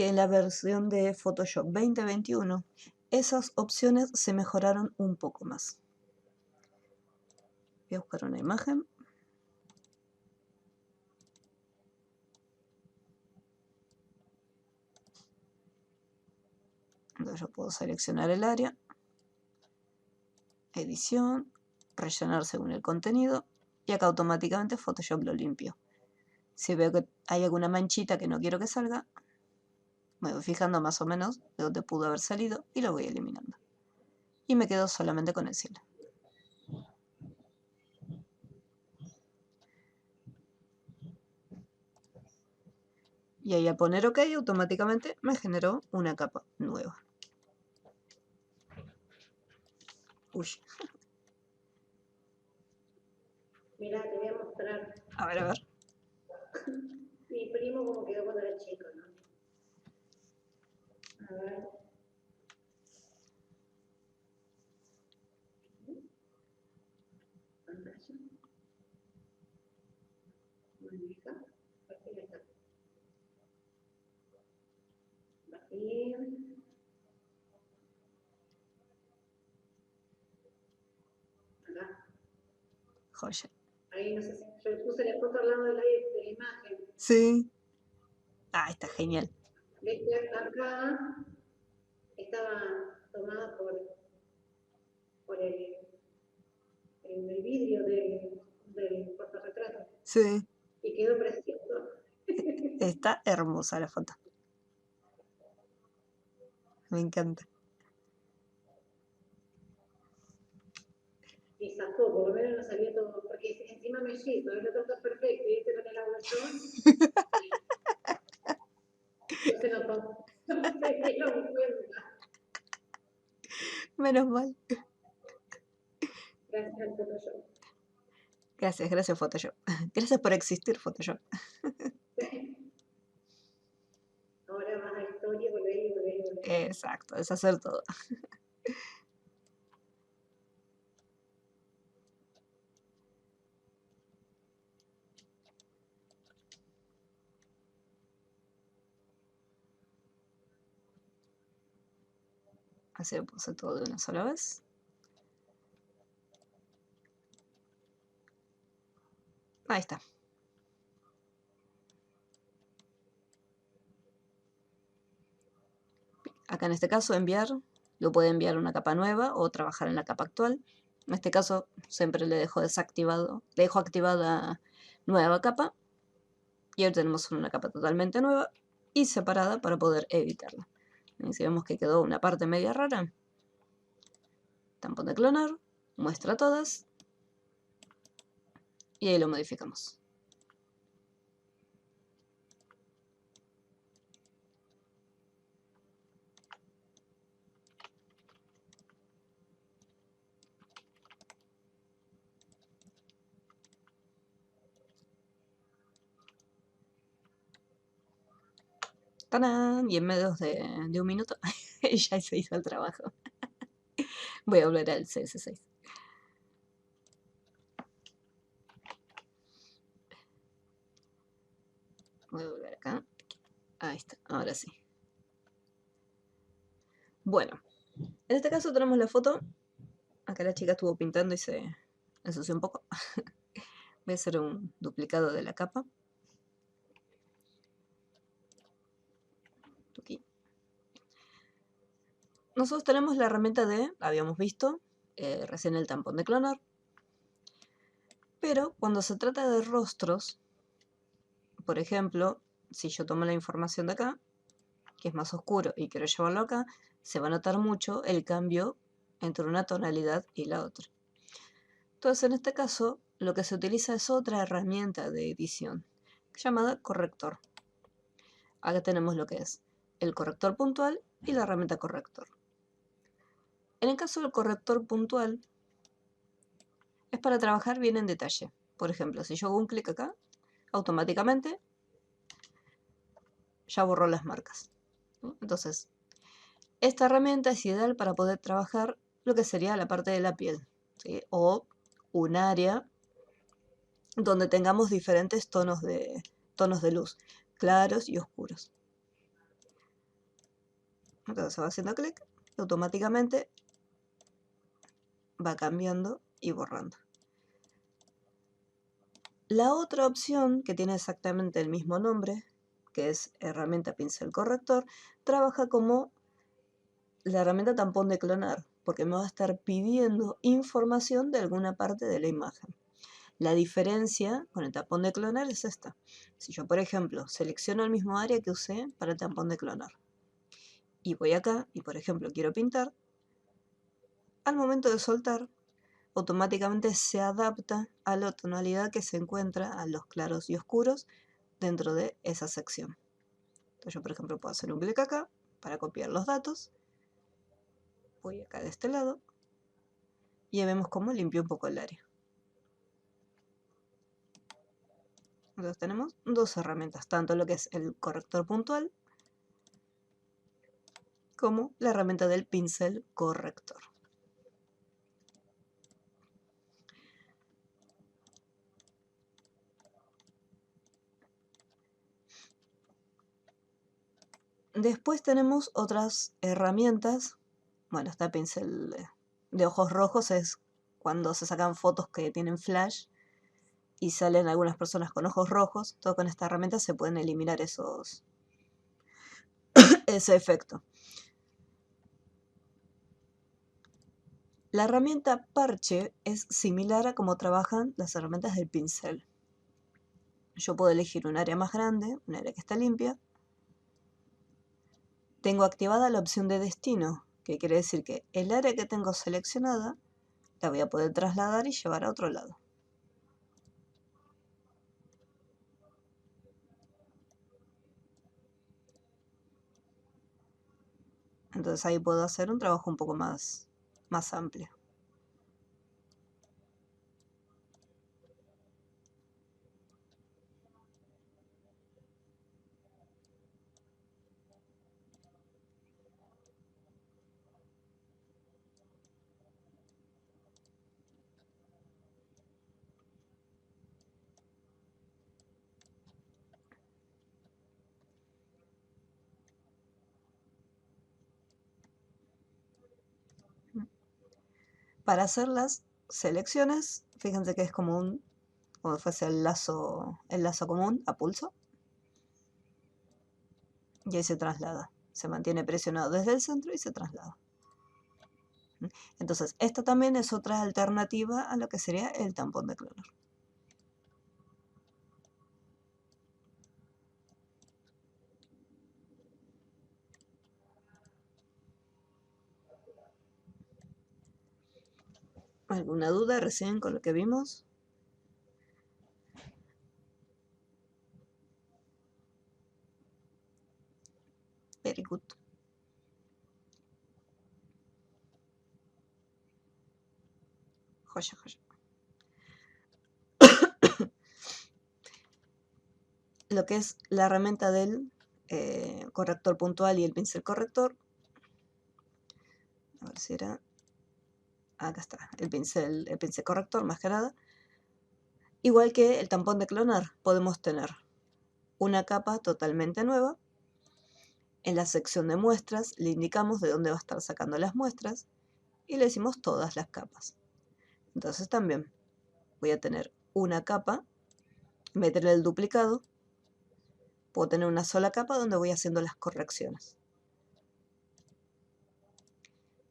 S1: que en la versión de Photoshop 2021 esas opciones se mejoraron un poco más. Voy a buscar una imagen. Entonces yo puedo seleccionar el área, edición, rellenar según el contenido y acá automáticamente Photoshop lo limpio. Si veo que hay alguna manchita que no quiero que salga, me voy fijando más o menos de dónde pudo haber salido y lo voy eliminando. Y me quedo solamente con el cielo. Y ahí al poner OK automáticamente me generó una capa nueva. Uy.
S2: Mira, te voy a mostrar.
S1: A ver, a ver.
S2: Mi primo como quedó cuando era chico, ¿no? A ver. Pantalla. Maneja. Aquí está. Aquí. Acá.
S1: Joya.
S2: Ahí no sé si yo puse la foto al lado de la imagen.
S1: Sí. Ah, está genial.
S2: ¿Ves que acá estaba tomada por el vidrio del portarretrato?
S1: Sí.
S2: Y quedó precioso.
S1: Está hermosa la foto. Me encanta.
S2: Y zafó, por lo menos no salió todo, porque encima mellizo, el otro está perfecto, y este con el aguachón. No se notó. No se dieron cuenta.
S1: Menos mal.
S2: Gracias al Photoshop.
S1: Gracias Photoshop. Gracias por existir, Photoshop.
S2: Ahora vas a historia, volver y volver y volver.
S1: Exacto, es hacer todo. Así lo puse todo de una sola vez. Ahí está. Acá en este caso enviar, lo puede enviar una capa nueva o trabajar en la capa actual. En este caso siempre le dejo desactivado, le dejo activada nueva capa. Y ahora tenemos una capa totalmente nueva y separada para poder editarla. Y si vemos que quedó una parte media rara, tampón de clonar, muestra todas y ahí lo modificamos. ¡Tarán! Y en menos de un minuto ya se hizo el trabajo. Voy a volver al CS6. Voy a volver acá. Ahí está, ahora sí. Bueno, en este caso tenemos la foto. Acá la chica estuvo pintando y se ensució un poco. Voy a hacer un duplicado de la capa. Aquí. Nosotros tenemos la herramienta de, habíamos visto, recién el tampón de clonar. Pero cuando se trata de rostros, por ejemplo, si yo tomo la información de acá, que es más oscuro y quiero llevarlo acá, se va a notar mucho el cambio entre una tonalidad y la otra. Entonces, en este caso, lo que se utiliza es otra herramienta de edición, llamada corrector. Acá tenemos lo que es el corrector puntual y la herramienta corrector. En el caso del corrector puntual, es para trabajar bien en detalle. Por ejemplo, si yo hago un clic acá, automáticamente ya borró las marcas. Entonces, esta herramienta es ideal para poder trabajar lo que sería la parte de la piel, ¿sí? O un área donde tengamos diferentes tonos de luz, claros y oscuros. Entonces se va haciendo clic y automáticamente va cambiando y borrando. La otra opción, que tiene exactamente el mismo nombre, que es herramienta pincel corrector, trabaja como la herramienta tampón de clonar, porque me va a estar pidiendo información de alguna parte de la imagen. La diferencia con el tampón de clonar es esta. Si yo, por ejemplo, selecciono el mismo área que usé para el tampón de clonar y voy acá y, por ejemplo, quiero pintar, al momento de soltar, automáticamente se adapta a la tonalidad que se encuentra a los claros y oscuros dentro de esa sección. Entonces yo, por ejemplo, puedo hacer un clic acá para copiar los datos. Voy acá de este lado y ya vemos cómo limpio un poco el área. Entonces tenemos dos herramientas, tanto lo que es el corrector puntual como la herramienta del pincel corrector. Después tenemos otras herramientas. Bueno, está el pincel de ojos rojos, es cuando se sacan fotos que tienen flash y salen algunas personas con ojos rojos. Todo con esta herramienta se pueden eliminar ese efecto. La herramienta parche es similar a cómo trabajan las herramientas del pincel. Yo puedo elegir un área más grande, un área que está limpia. Tengo activada la opción de destino, que quiere decir que el área que tengo seleccionada la voy a poder trasladar y llevar a otro lado. Entonces ahí puedo hacer un trabajo un poco más amplio. Para hacer las selecciones, fíjense que es como fuese el lazo común a pulso. Y ahí se traslada. Se mantiene presionado desde el centro y se traslada. Entonces, esta también es otra alternativa a lo que sería el tampón de clonar. ¿Alguna duda recién con lo que vimos? Very good. Joya, joya. Lo que es la herramienta del corrector puntual y el pincel corrector. A ver si era... Acá está, el pincel corrector más que nada. Igual que el tampón de clonar, podemos tener una capa totalmente nueva. En la sección de muestras le indicamos de dónde va a estar sacando las muestras y le decimos todas las capas. Entonces también voy a tener una capa, meterle el duplicado, puedo tener una sola capa donde voy haciendo las correcciones.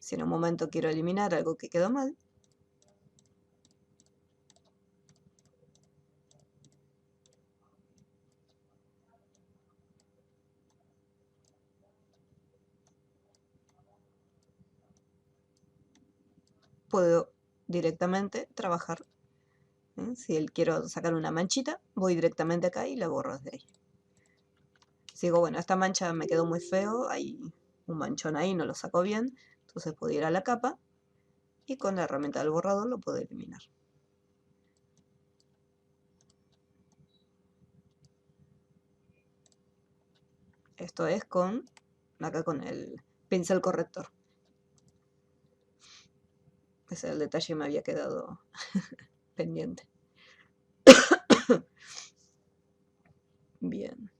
S1: Si en un momento quiero eliminar algo que quedó mal, puedo directamente trabajar. Si quiero sacar una manchita, voy directamente acá y la borro desde ahí. Si digo, bueno, esta mancha me quedó muy feo, hay un manchón ahí, no lo saco bien, entonces puedo ir a la capa y con la herramienta del borrador lo puedo eliminar. Esto es acá con el pincel corrector. Ese es el detalle que me había quedado pendiente. Bien.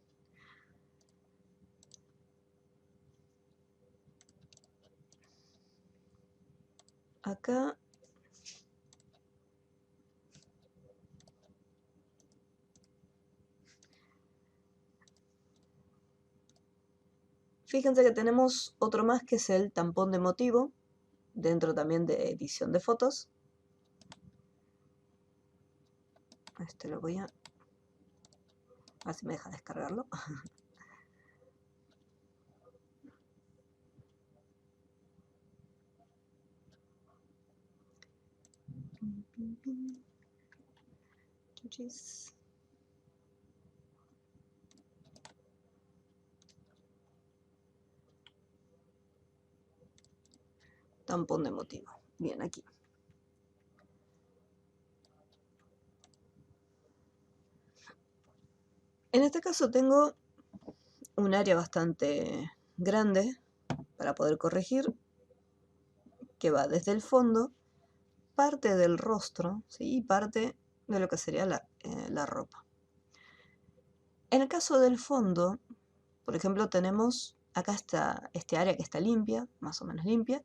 S1: acá fíjense que tenemos otro más que es el tampón de motivo, dentro también de edición de fotos. Este lo voy a ver si me deja descargarlo. Tampón de motivo. Bien, aquí. En este caso tengo un área bastante grande para poder corregir, que va desde el fondo, parte del rostro, ¿sí? Y parte de lo que sería la ropa. En el caso del fondo, por ejemplo, tenemos acá está este área que está limpia, más o menos limpia,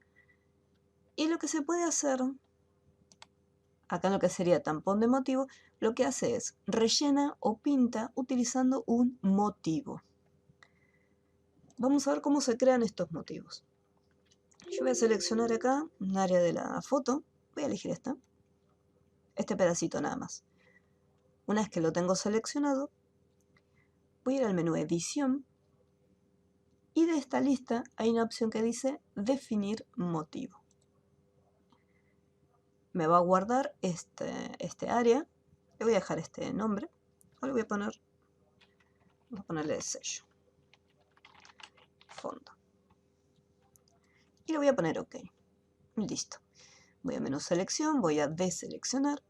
S1: y lo que se puede hacer, acá en lo que sería tampón de motivo, lo que hace es rellena o pinta utilizando un motivo. Vamos a ver cómo se crean estos motivos. Yo voy a seleccionar acá un área de la foto, voy a elegir este pedacito nada más. Una vez que lo tengo seleccionado, voy a ir al menú edición y de esta lista hay una opción que dice definir motivo. Me va a guardar este área, le voy a dejar este nombre, o le voy a ponerle sello, fondo. Y le voy a poner OK. Listo. Voy a menú selección, voy a deseleccionar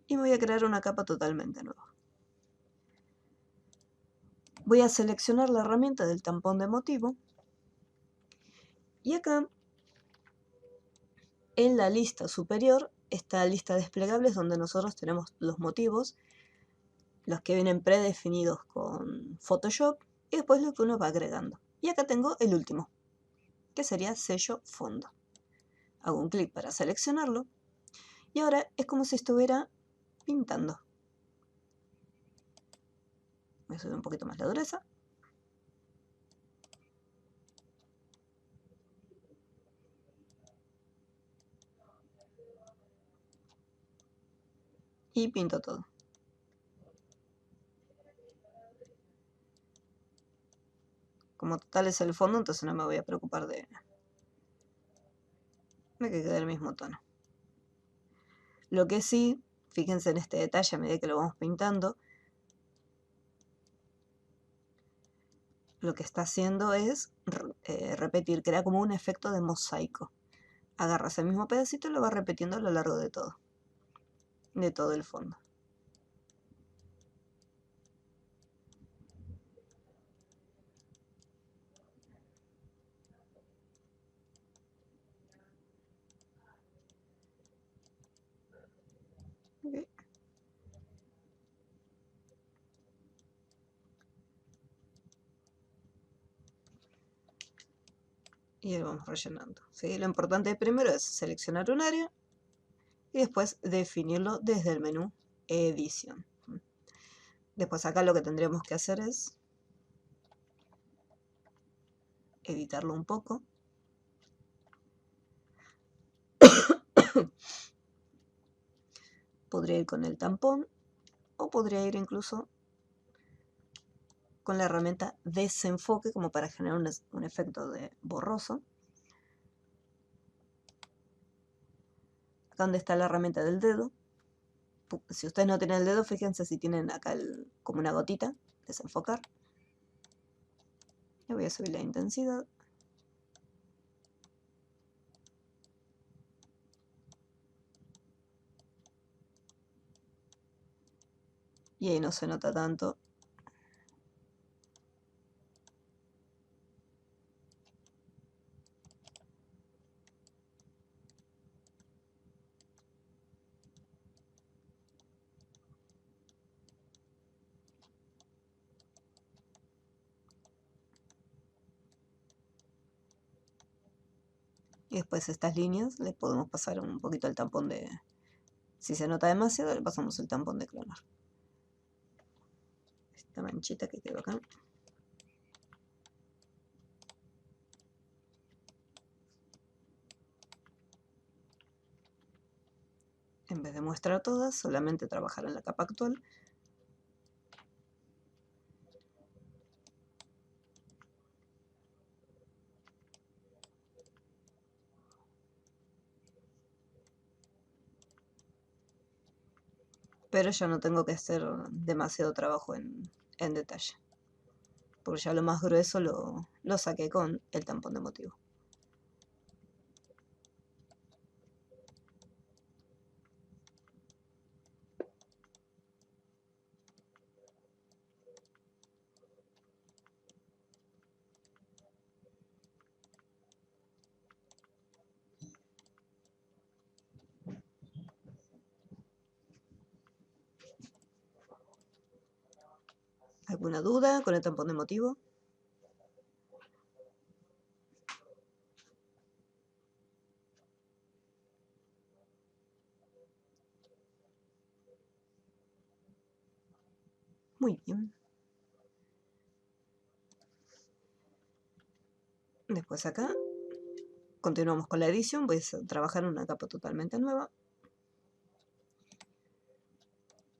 S1: y me voy a crear una capa totalmente nueva. Voy a seleccionar la herramienta del tampón de motivo y acá en la lista superior está la lista de desplegables donde nosotros tenemos los motivos, los que vienen predefinidos con Photoshop y después lo que uno va agregando. Y acá tengo el último, que sería sello fondo. Hago un clic para seleccionarlo y ahora es como si estuviera pintando. Voy a subir un poquito más la dureza. Y pinto todo. Como total es el fondo, entonces no me voy a preocupar de que quede el mismo tono. Lo que sí, fíjense en este detalle a medida que lo vamos pintando, lo que está haciendo es repetir, crea como un efecto de mosaico. Agarra ese mismo pedacito y lo va repitiendo a lo largo de todo el fondo. Okay. Y ahí vamos rellenando. ¿Sí? Lo importante primero es seleccionar un área y después definirlo desde el menú edición. Después acá lo que tendríamos que hacer es editarlo un poco. Podría ir con el tampón o podría ir incluso con la herramienta desenfoque como para generar un efecto de borroso. Acá donde está la herramienta del dedo. Si ustedes no tienen el dedo, fíjense si tienen acá como una gotita, desenfocar. Le voy a subir la intensidad. Y ahí no se nota tanto. Y después estas líneas le podemos pasar un poquito el tampón de... Si se nota demasiado, le pasamos el tampón de clonar. Esta manchita que quedó acá. En vez de mostrar todas, solamente trabajar en la capa actual. Pero ya no tengo que hacer demasiado trabajo en detalle. Porque ya lo más grueso lo saqué con el tampón de motivo. ¿Alguna duda con el tampón de motivo? Muy bien. Después acá continuamos con la edición. Voy a trabajar en una capa totalmente nueva.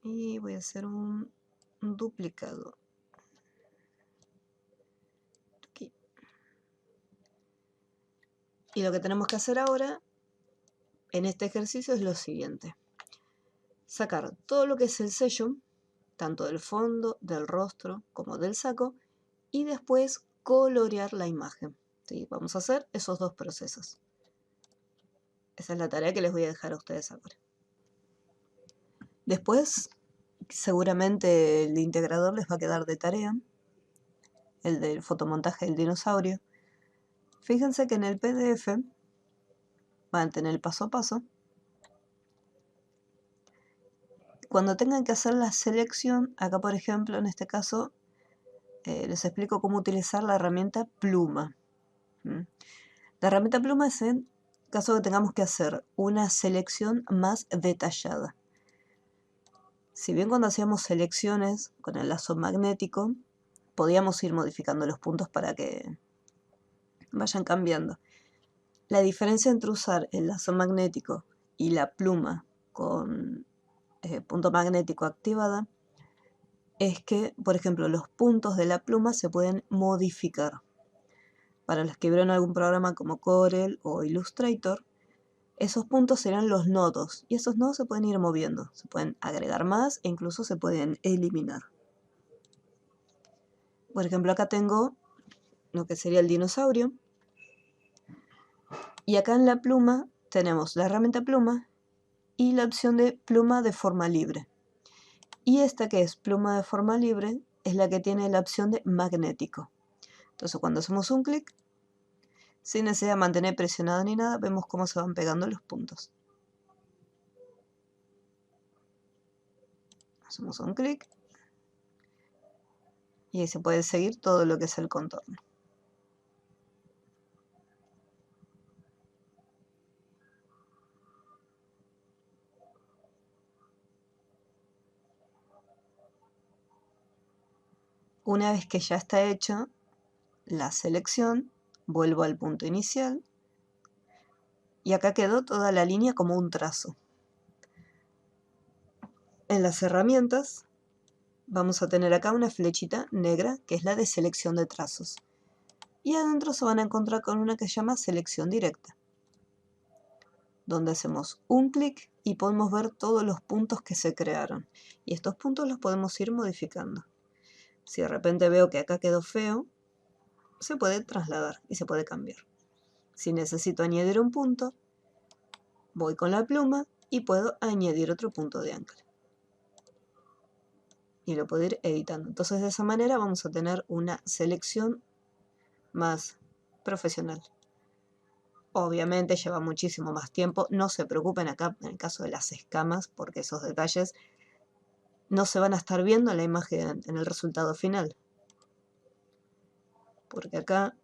S1: Y voy a hacer un duplicado. Aquí. Y lo que tenemos que hacer ahora en este ejercicio es lo siguiente. Sacar todo lo que es el sello, tanto del fondo, del rostro, como del saco, y después colorear la imagen. ¿Sí? Vamos a hacer esos dos procesos. Esa es la tarea que les voy a dejar a ustedes ahora. Después, seguramente el integrador les va a quedar de tarea, el del fotomontaje del dinosaurio. Fíjense que en el PDF van a tener el paso a paso. Cuando tengan que hacer la selección, acá por ejemplo, en este caso, les explico cómo utilizar la herramienta pluma. La herramienta pluma es en caso que tengamos que hacer una selección más detallada. Si bien cuando hacíamos selecciones con el lazo magnético, podíamos ir modificando los puntos para que vayan cambiando. La diferencia entre usar el lazo magnético y la pluma con punto magnético activada es que, por ejemplo, los puntos de la pluma se pueden modificar. Para los que vieron algún programa como Corel o Illustrator, esos puntos serán los nodos y esos nodos se pueden ir moviendo, se pueden agregar más e incluso se pueden eliminar. Por ejemplo, acá tengo lo que sería el dinosaurio y acá en la pluma tenemos la herramienta pluma y la opción de pluma de forma libre. Y esta que es pluma de forma libre es la que tiene la opción de magnético. Entonces cuando hacemos un clic, sin necesidad de mantener presionado ni nada, vemos cómo se van pegando los puntos. Hacemos un clic y ahí se puede seguir todo lo que es el contorno. Una vez que ya está hecha la selección, vuelvo al punto inicial y acá quedó toda la línea como un trazo. En las herramientas vamos a tener acá una flechita negra que es la de selección de trazos. Y adentro se van a encontrar con una que se llama selección directa, donde hacemos un clic y podemos ver todos los puntos que se crearon. Y estos puntos los podemos ir modificando. Si de repente veo que acá quedó feo, se puede trasladar y se puede cambiar. Si necesito añadir un punto, voy con la pluma y puedo añadir otro punto de ancla. Y lo puedo ir editando. Entonces de esa manera vamos a tener una selección más profesional. Obviamente lleva muchísimo más tiempo. No se preocupen acá en el caso de las escamas, porque esos detalles no se van a estar viendo en la imagen, en el resultado final. Porque acá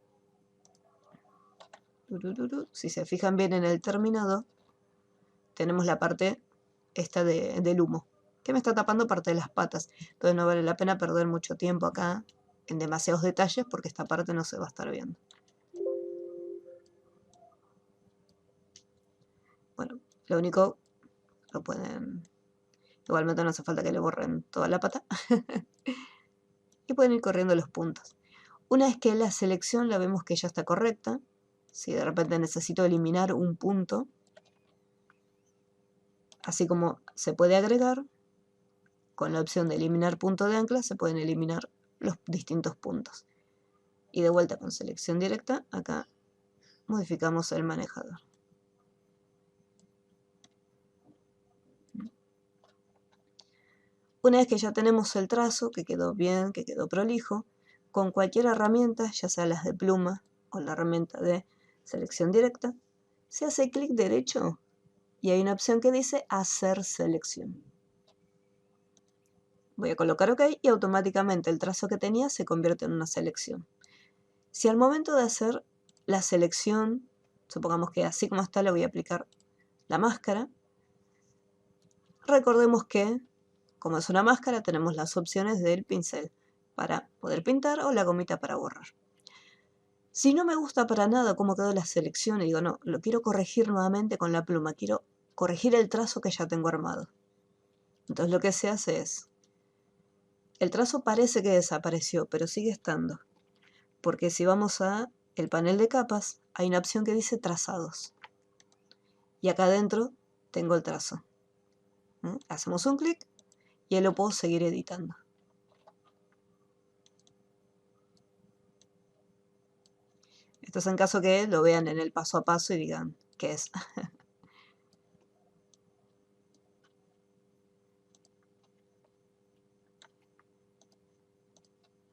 S1: Si se fijan bien en el terminado, tenemos la parte esta del humo, que me está tapando parte de las patas. Entonces no vale la pena perder mucho tiempo acá en demasiados detalles porque esta parte no se va a estar viendo. Bueno, lo único, lo pueden... Igualmente no hace falta que le borren toda la pata. Y pueden ir corriendo los puntos. Una vez que la selección la vemos que ya está correcta, si de repente necesito eliminar un punto, así como se puede agregar, con la opción de eliminar punto de ancla se pueden eliminar los distintos puntos. Y de vuelta con selección directa, acá modificamos el manejador. Una vez que ya tenemos el trazo, que quedó bien, que quedó prolijo, con cualquier herramienta, ya sea las de pluma o la herramienta de selección directa, se hace clic derecho y hay una opción que dice hacer selección. Voy a colocar OK y automáticamente el trazo que tenía se convierte en una selección. Si al momento de hacer la selección, supongamos que así como está le voy a aplicar la máscara, recordemos que, como es una máscara, tenemos las opciones del pincel para poder pintar o la gomita para borrar. Si no me gusta para nada cómo quedó la selección y digo, no, lo quiero corregir nuevamente con la pluma, quiero corregir el trazo que ya tengo armado. Entonces lo que se hace es, el trazo parece que desapareció, pero sigue estando. Porque si vamos a el panel de capas, hay una opción que dice trazados. Y acá adentro tengo el trazo. Hacemos un clic y ahí lo puedo seguir editando. Esto es en caso que lo vean en el paso a paso y digan qué es.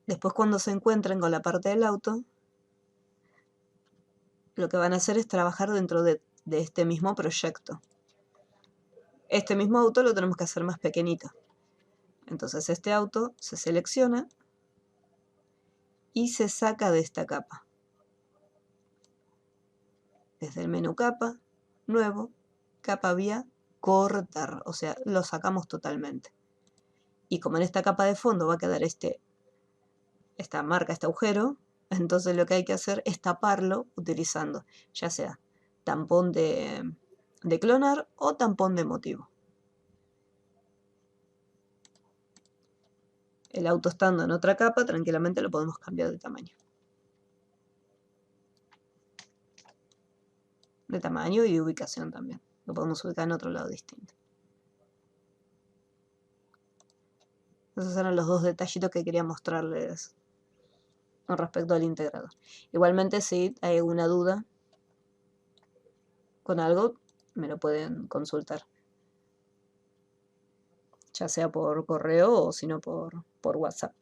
S1: Después cuando se encuentren con la parte del auto, lo que van a hacer es trabajar dentro de este mismo proyecto. Este mismo auto lo tenemos que hacer más pequeñito. Entonces este auto se selecciona y se saca de esta capa. Desde el menú capa, nuevo, capa vía, cortar, o sea, lo sacamos totalmente. Y como en esta capa de fondo va a quedar esta marca, este agujero, entonces lo que hay que hacer es taparlo utilizando ya sea tampón de clonar o tampón de motivo. El auto estando en otra capa, tranquilamente lo podemos cambiar de tamaño. De tamaño y de ubicación también. Lo podemos ubicar en otro lado distinto. Esos eran los dos detallitos que quería mostrarles con respecto al integrado. Igualmente, si hay alguna duda con algo, me lo pueden consultar. Ya sea por correo o si no por WhatsApp.